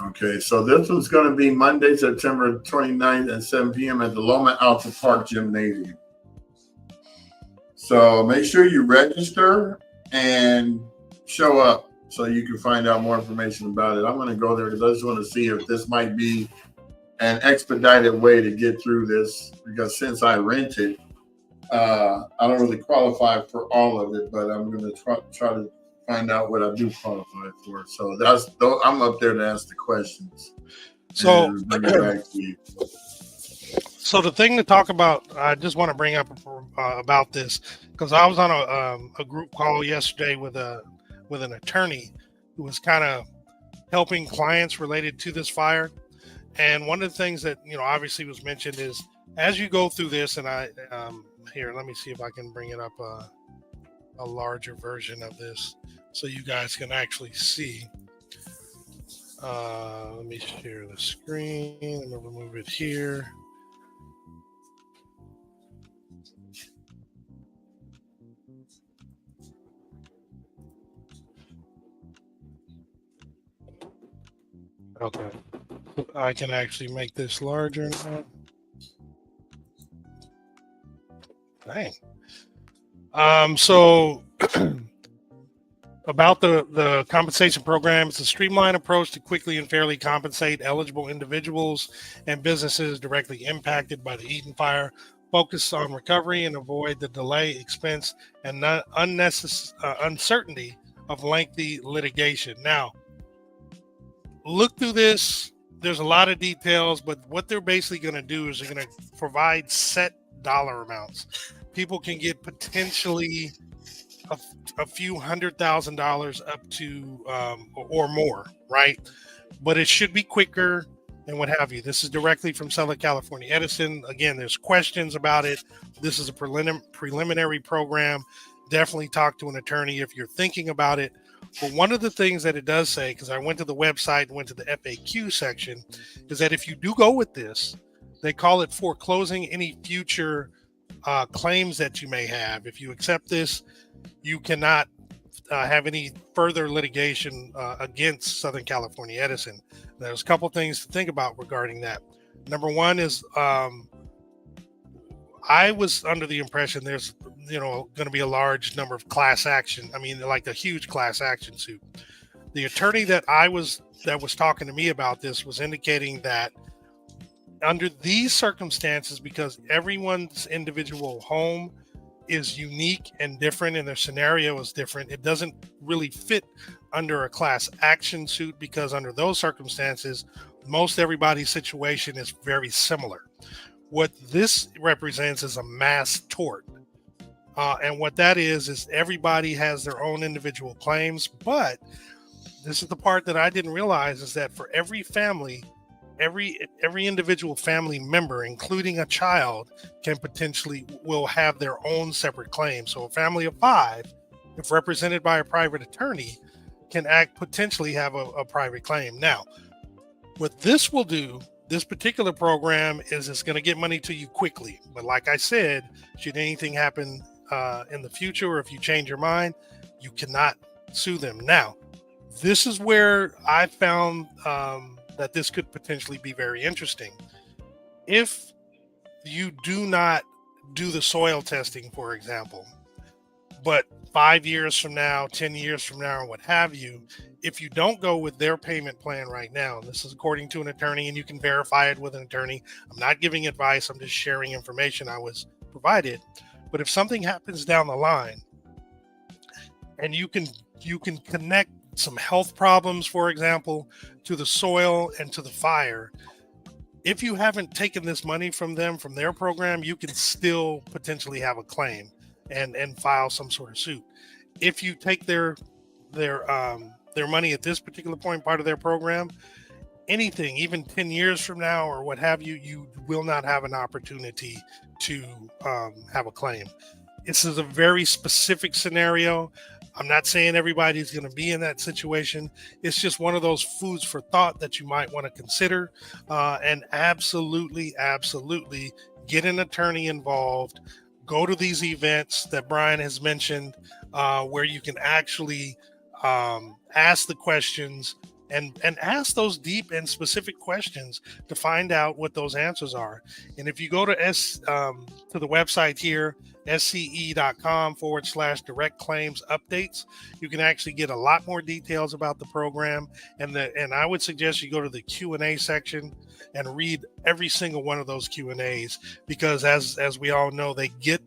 Okay, so this one's going to be Monday, September 29th at 7 p.m. at the Loma Alta Park Gymnasium. So make sure you register and show up so you can find out more information about it. I'm going to go there because I just want to see if this might be an expedited way to get through this, because since I rented, I don't really qualify for all of it, but I'm going to try to find out what I do qualify for. So I'm up there to ask the questions. So, so the thing to talk about, I just want to bring up about this, because I was on a group call yesterday with an attorney who was kind of helping clients related to this fire. And one of the things that, obviously was mentioned is as you go through this, and here, let me see if I can bring it up a larger version of this so you guys can actually see. Let me share the screen. I'm going to remove it here. Okay. I can actually make this larger now. Dang. So about the compensation program, it's a streamlined approach to quickly and fairly compensate eligible individuals and businesses directly impacted by the Eaton fire. Focus on recovery and avoid the delay, expense, and unnecessary uncertainty of lengthy litigation. Now, look through this. There's a lot of details, but what they're basically going to do is they're going to provide set dollar amounts. People can get potentially a few $100,000 up to or more, right? But it should be quicker and what have you. This is directly from Southern California Edison. Again, there's questions about it. This is a preliminary program. Definitely talk to an attorney if you're thinking about it. But one of the things that it does say, because I went to the website and went to the FAQ section, is that if you do go with this, they call it foreclosing any future claims that you may have. If you accept this, you cannot have any further litigation against Southern California Edison. There's a couple things to think about regarding that. Number one is I was under the impression there's going to be a large number of class action. I mean, like a huge class action suit. The attorney that was talking to me about this was indicating that under these circumstances, because everyone's individual home is unique and different and their scenario is different, it doesn't really fit under a class action suit, because under those circumstances, most everybody's situation is very similar. What this represents is a mass tort. And what that is everybody has their own individual claims. But this is the part that I didn't realize, is that for every family, every individual family member, including a child, will have their own separate claim. So a family of 5, if represented by a private attorney, can potentially have a private claim. Now, what this will do, this particular program, is it's going to get money to you quickly. But like I said, should anything happen in the future, or if you change your mind, you cannot sue them. Now, this is where I found that this could potentially be very interesting. If you do not do the soil testing, for example, but 5 years from now, 10 years from now, or what have you, if you don't go with their payment plan right now, this is according to an attorney, and you can verify it with an attorney. I'm not giving advice. I'm just sharing information I was provided. But if something happens down the line, and you can connect some health problems, for example, to the soil and to the fire, if you haven't taken this money from them, from their program, you can still potentially have a claim and file some sort of suit. If you take their money at this particular point, part of their program, anything, even 10 years from now or what have you, you will not have an opportunity to have a claim. This is a very specific scenario. I'm not saying everybody's going to be in that situation. It's just one of those foods for thought that you might want to consider. And absolutely get an attorney involved. Go to these events that Brian has mentioned, where you can actually ask the questions and ask those deep and specific questions to find out what those answers are. And if you go to the website here, sce.com/direct claims updates, you can actually get a lot more details about the program. And I would suggest you go to the Q&A section and read every single one of those Q&As, because as we all know, they get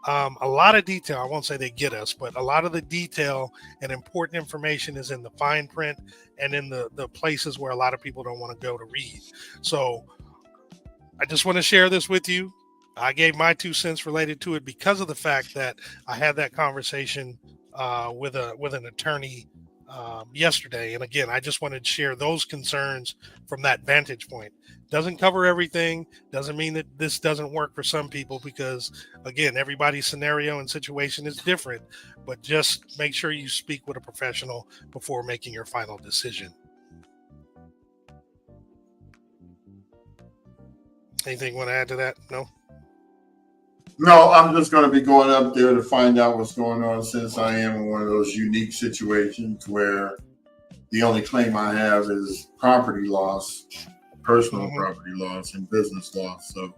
a lot of detail. I won't say they get us, but a lot of the detail and important information is in the fine print and in the places where a lot of people don't want to go to read. So I just want to share this with you. I gave my 2 cents related to it because of the fact that I had that conversation with an attorney yesterday. And again, I just wanted to share those concerns from that vantage point. Doesn't cover everything. Doesn't mean that this doesn't work for some people, because again, everybody's scenario and situation is different. But just make sure you speak with a professional before making your final decision. Anything you want to add to that? No? No, I'm just going to be going up there to find out what's going on, since I am in one of those unique situations where the only claim I have is property loss, personal property loss, and business loss. So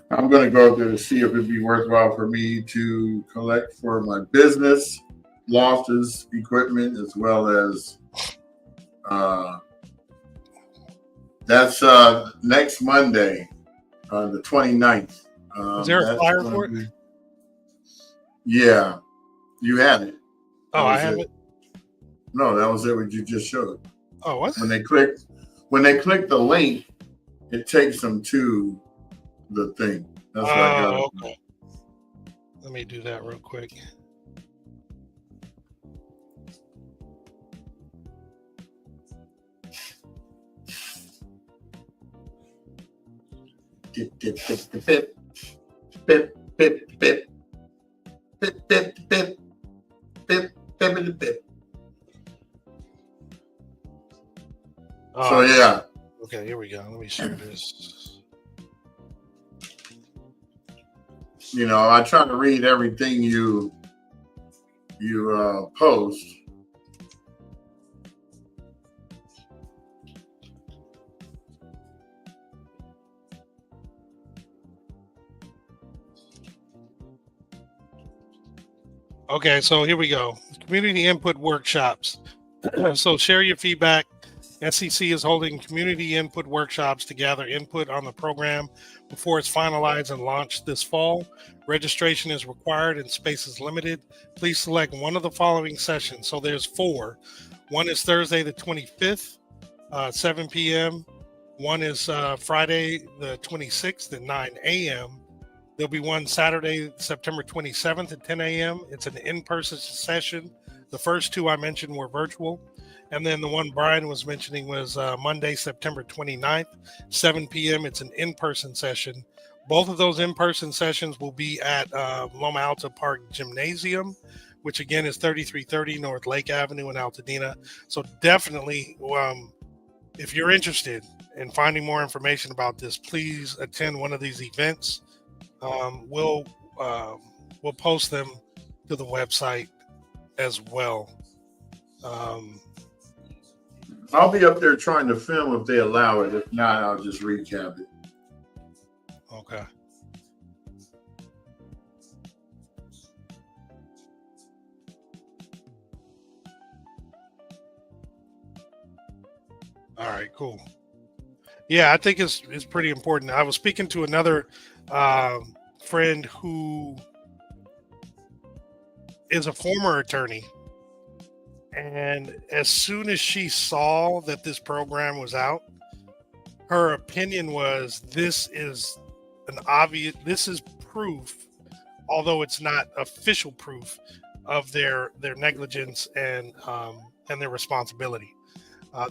I'm going to go up there to see if it'd be worthwhile for me to collect for my business losses, equipment, as well as that's next Monday, the 29th. Is there a flyer for it? Yeah, you had it. Oh, I have it. No, that was it. What you just showed. Oh, what? When they click the link, it takes them to the thing. That's what I got. Okay. Let me do that real quick. Bip, bip, bip, bip. Bip, bip, bip. Bip, bip, bip. Bip, bip, bip. So yeah. Okay, here we go. Let me share this. You know, I try to read everything you post. Okay, so here we go. Community input workshops. So share your feedback. SEC is holding community input workshops to gather input on the program before it's finalized and launched this fall. Registration is required and space is limited. Please select one of the following sessions. So there's 4. One is Thursday the 25th, 7 p.m. One is Friday the 26th at 9 a.m. There'll be one Saturday, September 27th at 10 a.m. It's an in-person session. The first 2 I mentioned were virtual. And then the one Brian was mentioning was Monday, September 29th, 7 p.m. It's an in-person session. Both of those in-person sessions will be at Loma Alta Park Gymnasium, which again is 3330 North Lake Avenue in Altadena. So definitely, if you're interested in finding more information about this, please attend one of these events. We'll post them to the website as well. I'll be up there trying to film if they allow it. If not, I'll just recap it. Okay. All right, cool. Yeah, I think it's pretty important. I was speaking to another friend who is a former attorney, and as soon as she saw that this program was out, her opinion was this is proof, although it's not official proof, of their negligence and their responsibility.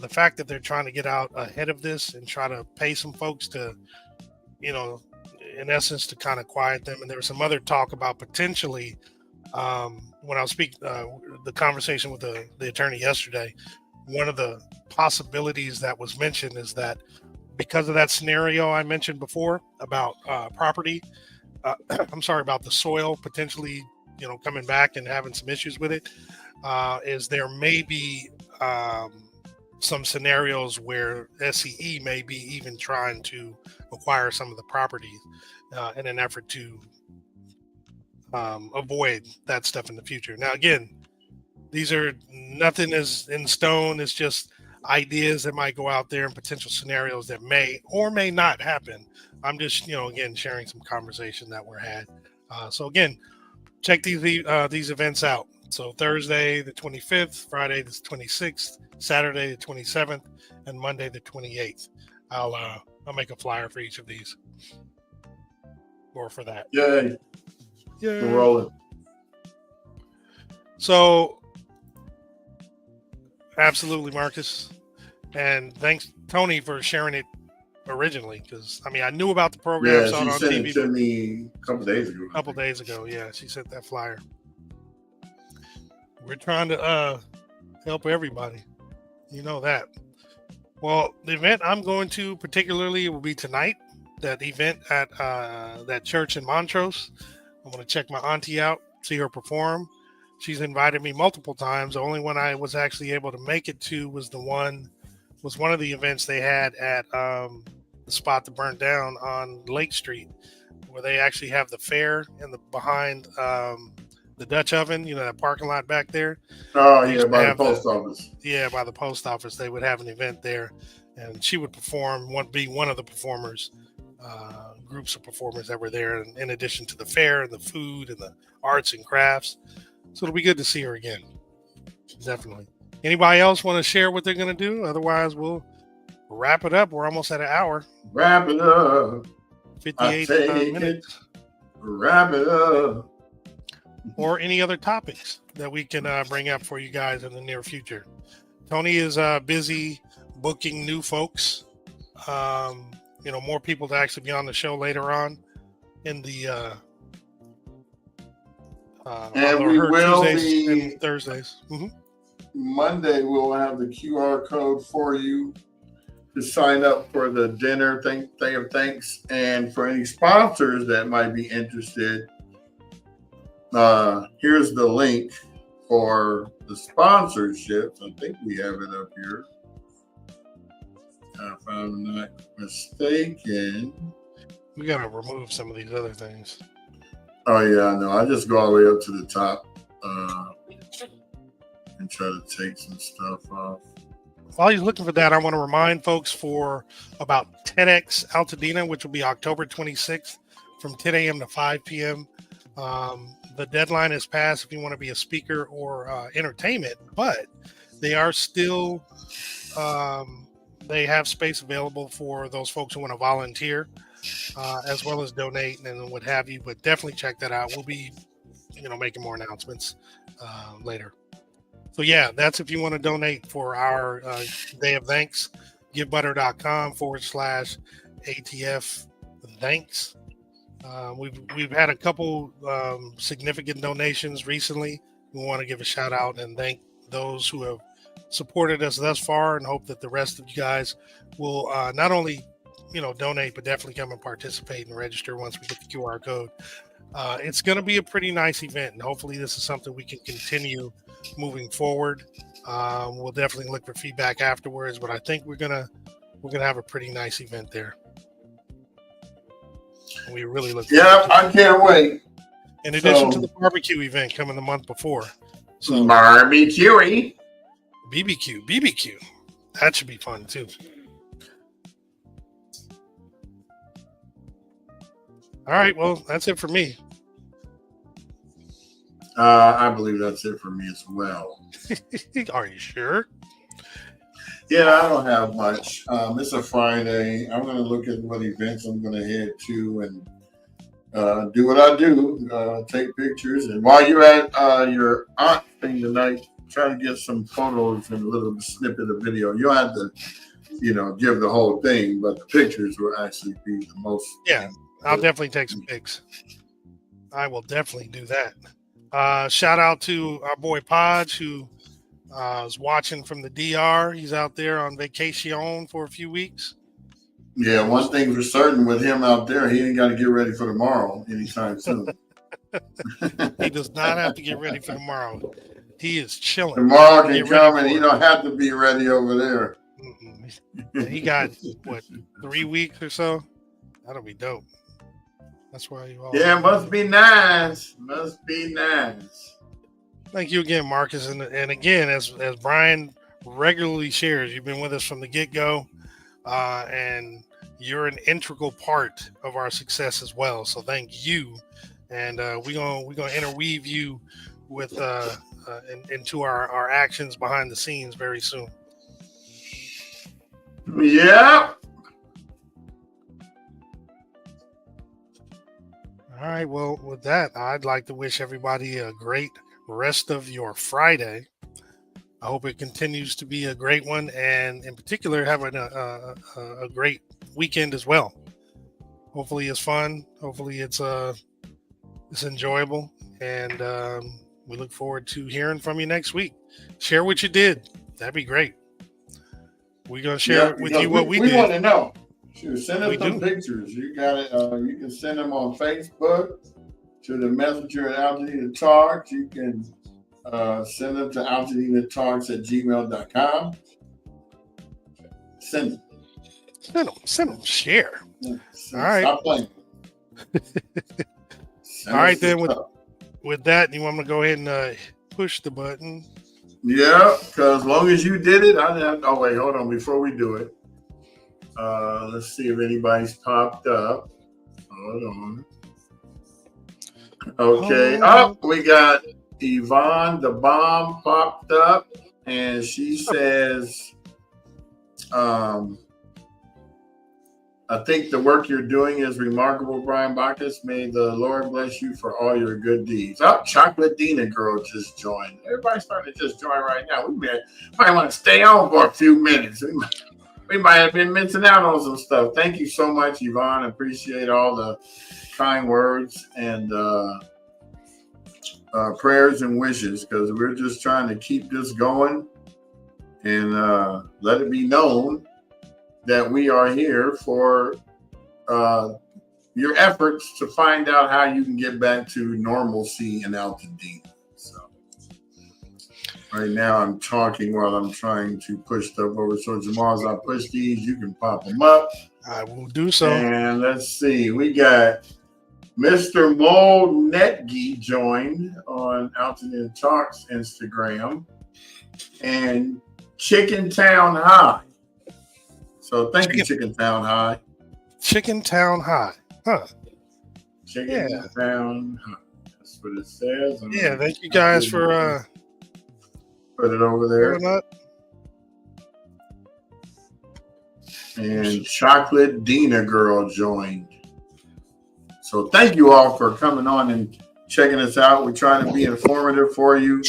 The fact that they're trying to get out ahead of this and try to pay some folks to, in essence, to kind of quiet them. And there was some other talk about potentially, when I was speaking, the conversation with the attorney yesterday, one of the possibilities that was mentioned is that because of that scenario I mentioned before about property, about the soil potentially, coming back and having some issues with it, is there may be some scenarios where SCE may be even trying to acquire some of the property in an effort to avoid that stuff in the future. Now, again, these are nothing is in stone. It's just ideas that might go out there and potential scenarios that may or may not happen. I'm just, again, sharing some conversation that were had. So again, check these events out. So Thursday the 25th, Friday the 26th, Saturday the 27th, and Monday the 28th. I'll make a flyer for each of these, or for that. Yay! We're rolling. So, absolutely, Marcus, and thanks, Tony, for sharing it originally. Because I knew about the program, Yeah, saw it on sent TV. It to me a couple days ago. Yeah, she sent that flyer. We're trying to help everybody. You know that. Well, the event I'm going to particularly will be tonight. That event at that church in Montrose. I'm going to check my auntie out, see her perform. She's invited me multiple times. The only one I was actually able to make it to was one of the events they had at the spot that burnt down on Lake Street, where they actually have the fair behind the Dutch oven, that parking lot back there. Oh, yeah, by the post office. Yeah, by the post office. They would have an event there, and she would be one of the performers, groups of performers that were there, in addition to the fair and the food and the arts and crafts. So it'll be good to see her again. Definitely. Anybody else want to share what they're going to do? Otherwise, we'll wrap it up. We're almost at an hour. Wrap it up. 58 minutes. Wrap it up. Or any other topics that we can bring up for you guys in the near future. Tony is busy booking new folks. More people to actually be on the show later on in the and we will Tuesdays be and Thursdays. Mm-hmm. Monday. We'll have the QR code for you to sign up for the dinner thing of thanks, and for any sponsors that might be interested. Here's the link for the sponsorships. I think we have it up here, if I'm not mistaken. We gotta remove some of these other things. Oh yeah, no, I just go all the way up to the top and try to take some stuff off. While he's looking for that, I want to remind folks for about TEDx Altadena, which will be October 26th from 10 a.m. to 5 p.m. The deadline is passed if you want to be a speaker or entertainment, but they are still, they have space available for those folks who want to volunteer, as well as donate and what have you. But definitely check that out. We'll be, making more announcements later. So yeah, that's if you want to donate for our Day of Thanks, givebutter.com/ATF thanks. We've had a couple significant donations recently. we want to give a shout out and thank those who have supported us thus far, and hope that the rest of you guys will not only donate, but definitely come and participate and register once we get the QR code. It's going to be a pretty nice event, and hopefully this is something we can continue moving forward. We'll definitely look for feedback afterwards, but I think we're gonna have a pretty nice event there. We really look forward to it. I can't wait. In addition to the barbecue event coming the month before. So barbecue. BBQ. That should be fun too. All right, well, that's it for me. I believe that's it for me as well. Are you sure? Yeah, I don't have much. It's a Friday. I'm going to look at what events I'm going to head to and do what I do, take pictures. And while you're at your aunt thing tonight, try to get some photos and a little snippet of video. You don't have to, give the whole thing, but the pictures will actually be the most. Yeah, I'll definitely take some pics. I will definitely do that. Shout out to our boy Podge, who is watching from the DR. He's out there on vacation for a few weeks. Yeah, one thing for certain with him out there, he ain't got to get ready for tomorrow anytime soon. He does not have to get ready for tomorrow. He is chilling. Tomorrow can come and he don't have to be ready over there. He got, 3 weeks or so? That'll be dope. That's why you all. Yeah, must be nice. Must be nice. Thank you again, Marcus. And again, as Brian regularly shares, you've been with us from the get-go, and you're an integral part of our success as well. So thank you. And we're gonna interweave you with into our actions behind the scenes very soon. Yeah. All right. Well, with that, I'd like to wish everybody a great rest of your Friday. I hope it continues to be a great one, and in particular, having a great weekend as well. Hopefully, it's fun. Hopefully, it's enjoyable, and we look forward to hearing from you next week. Share what you did. That'd be great. We're gonna share with you what we did. We want to know. Sure, send us some pictures. You got it. You can send them on Facebook to the messenger at AltadenaTalks. You can send them to AltadenaTalks@gmail.com. Send them. Share. Yeah, all right. Stop playing. All right, then. With that, you want me to go ahead and push the button? Yeah, because as long as you did it, I didn't have to. Oh, wait, hold on. Before we do it, let's see if anybody's popped up. Hold on. Okay. We got Yvonne the Bomb popped up, and she says, I think the work you're doing is remarkable, Brian Bacchus. May the Lord bless you for all your good deeds. Oh, Chocolate Dina girl just joined. Everybody's starting to just join right now. We might want to stay on for a few minutes. We might have been missing out on some stuff. Thank you so much, Yvonne. Appreciate all the kind words and prayers and wishes, because we're just trying to keep this going and let it be known that we are here for your efforts to find out how you can get back to normalcy in Altadena. So right now I'm talking while I'm trying to push stuff over. So Jamal, as I push these, you can pop them up. I will do so. And let's see, we got Mr. Mo Netgi joined on AltadenaTalks Instagram, and Chicken Town High. So thank you, Chicken Town High. Chicken Town High. Huh. Chicken Town High. That's what it says. Yeah, thank you guys for put it over there. And Chocolate Dina girl joined. So thank you all for coming on and checking us out. We try to be informative for you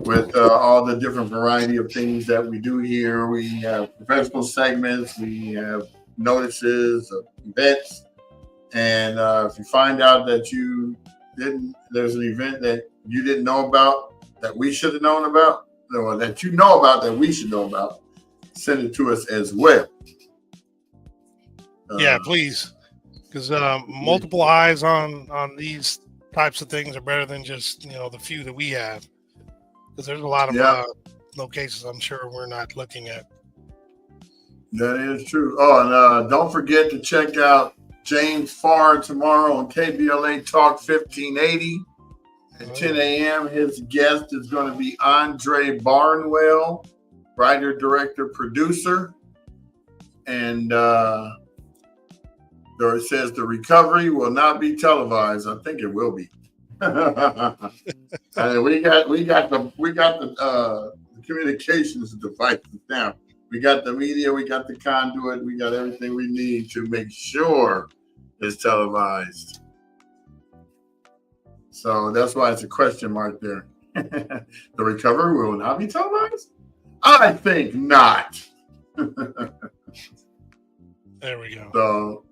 with all the different variety of things that we do here. We have professional segments, we have notices of events, and if you find out that there's an event that you didn't know about, that we should have known about, or that you know about that we should know about, send it to us as well. Yeah, please, because multiple eyes on these types of things are better than just the few that we have. Because there's a lot of locations I'm sure we're not looking at. That is true. Oh, and don't forget to check out James Farr tomorrow on KBLA Talk 1580 at 10 a.m. His guest is going to be Andre Barnwell, writer, director, producer. And it says the recovery will not be televised. I think it will be. And we got the communications devices now. We got the media, we got the conduit, we got everything we need to make sure it's televised. So that's why it's a question mark there. The recovery will not be televised? I think not. There we go. So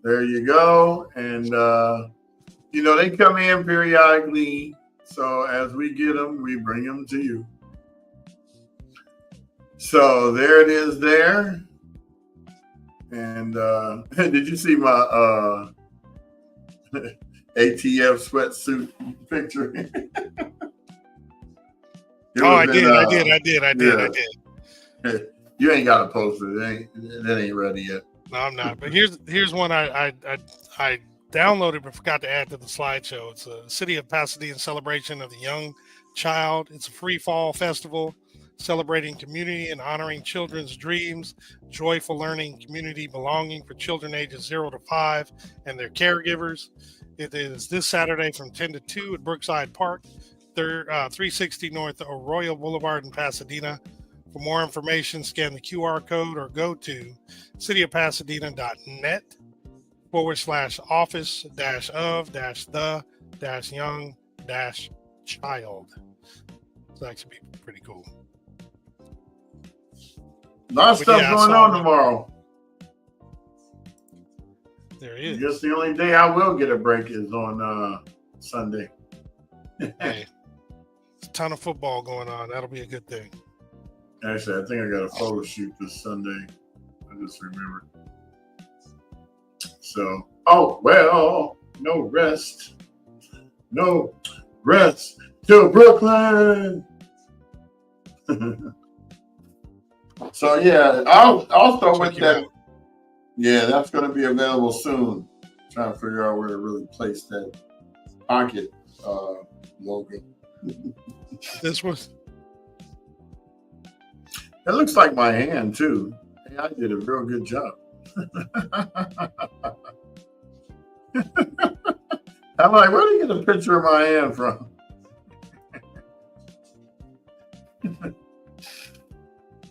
there you go. And, they come in periodically. So as we get them, we bring them to you. So there it is there. And did you see my ATF sweatsuit picture? I did. You ain't got to post it. It ain't ready yet. No, I'm not. But here's one I downloaded but forgot to add to the slideshow. It's a City of Pasadena celebration of the young child. It's a free fall festival celebrating community and honoring children's dreams, joyful learning, community belonging for children ages 0 to 5 and their caregivers. It is this Saturday from 10 to 2 at Brookside Park, 360 North Arroyo Boulevard in Pasadena. For more information, scan the QR code or go to cityofpasadena.net/office-of-the-young-child. So that should be pretty cool. A lot of stuff going on tomorrow. There is. I guess the only day I will get a break is on Sunday. Hey, there's a ton of football going on. That'll be a good thing. Actually, I think I got a photo shoot this Sunday. I just remembered. So, no rest. No rest till Brooklyn. So, yeah, I'll start with that. Yeah, that's going to be available soon. Trying to figure out where to really place that pocket logo. This was. It looks like my hand, too. Hey, I did a real good job. I'm like, where do you get a picture of my hand from?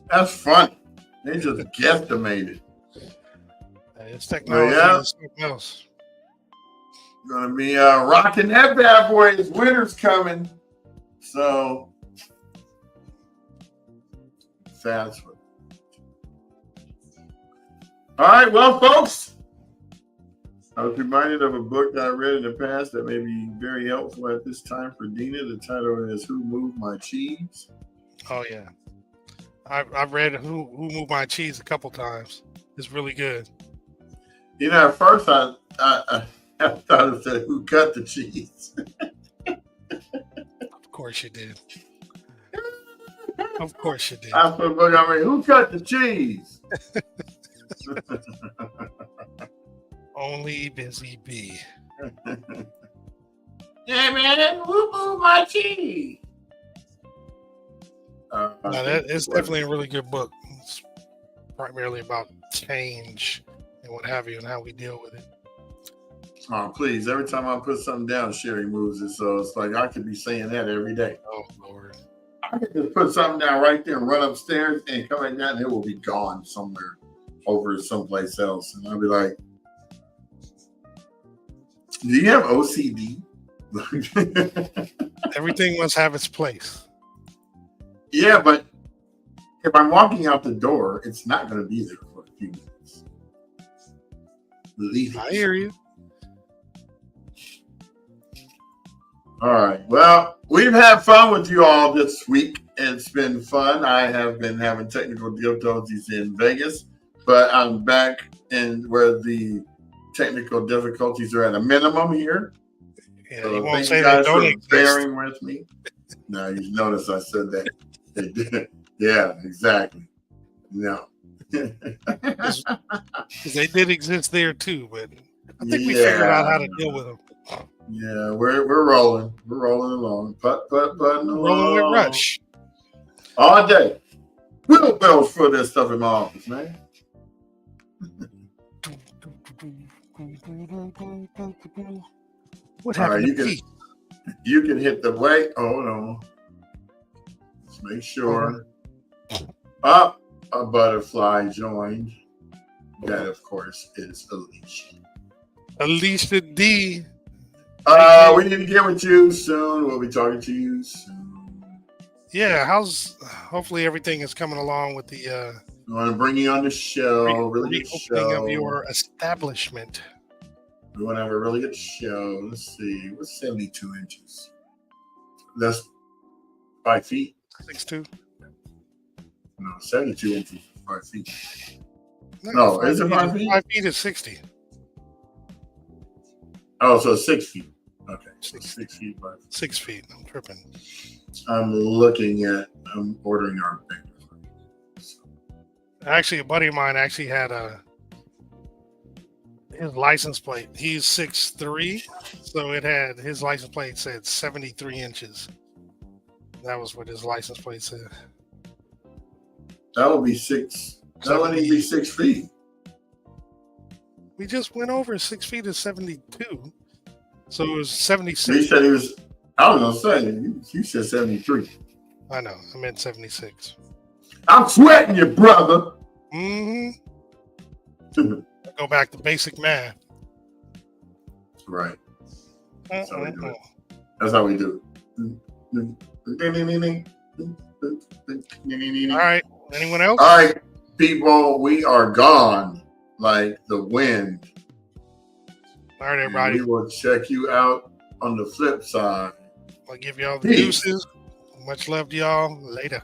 That's funny. They just guesstimated. It's technology. It's something else. Gonna be rocking that bad boy. It's winter's coming. So fast. All right, well, folks, I was reminded of a book that I read in the past that may be very helpful at this time for Dina. The title is "Who Moved My Cheese?" Oh yeah, I've read "Who Moved My Cheese" a couple times. It's really good. At first I thought it said "Who cut the cheese?" Of course you did. Of course you did. I put a book. I mean, who cut the cheese? Only Busy Bee. Yeah, man, who moved my cheese? It's definitely a really good book. It's primarily about change and what have you and how we deal with it. Oh, please. Every time I put something down, Sherry moves it. So it's like I could be saying that every day. Oh, Lord. I could just put something down right there and run upstairs and come back down and it will be gone somewhere over someplace else. And I'll be like, do you have OCD? Everything must have its place. Yeah, but if I'm walking out the door, it's not going to be there for a few minutes. Believe it. I hear you. All right. Well, we've had fun with you all this week. It's been fun. I have been having technical difficulties in Vegas, but I'm back in where the technical difficulties are at a minimum here. Yeah, So you won't thank say you they guys don't for exist. bearing with me. Now you notice I said that. They did. Yeah, exactly. No. Because they did exist there too, but I think we figured out how to deal with them. Yeah, we're rolling. We're rolling along. Putting Rolling with along. Rush. All day. Wheelbarrows for this stuff in my office, man. What All right, happened to Pete? you can hit the wait. Hold on. Let's make sure. Up, a butterfly joined. That, of course, is Alicia. Alicia D. We need to get with you soon. We'll be talking to you soon. Yeah, hopefully everything is coming along with the We want to bring you on the show. Really good reopening show. of your establishment. We want to have a really good show. Let's see. What's 72 inches? That's 5 feet. 6'2". No, 72 inches, 5 feet. No, is it 5 feet? 5 feet is 60. Oh, so 6 feet. Okay, so 6 feet, 5 feet. 6 feet. I'm tripping. I'm ordering our banner. So. Actually, a buddy of mine actually had his license plate. He's 6'3", so his license plate said 73 inches. That was what his license plate said. That would be 6. That wouldn't even be 6 feet. We just went over 6 feet is 72. So it was 76. He said he was, I was going to say, you said 73. I know. I meant 76. I'm sweating you, brother. Mm-hmm. Go back to basic math. Right. That's how we do it. That's how we do it. All right. Anyone else? All right, people. We are gone like the wind. All right, everybody. And we will check you out on the flip side. I'll give y'all the deuces. Much love to y'all. Later.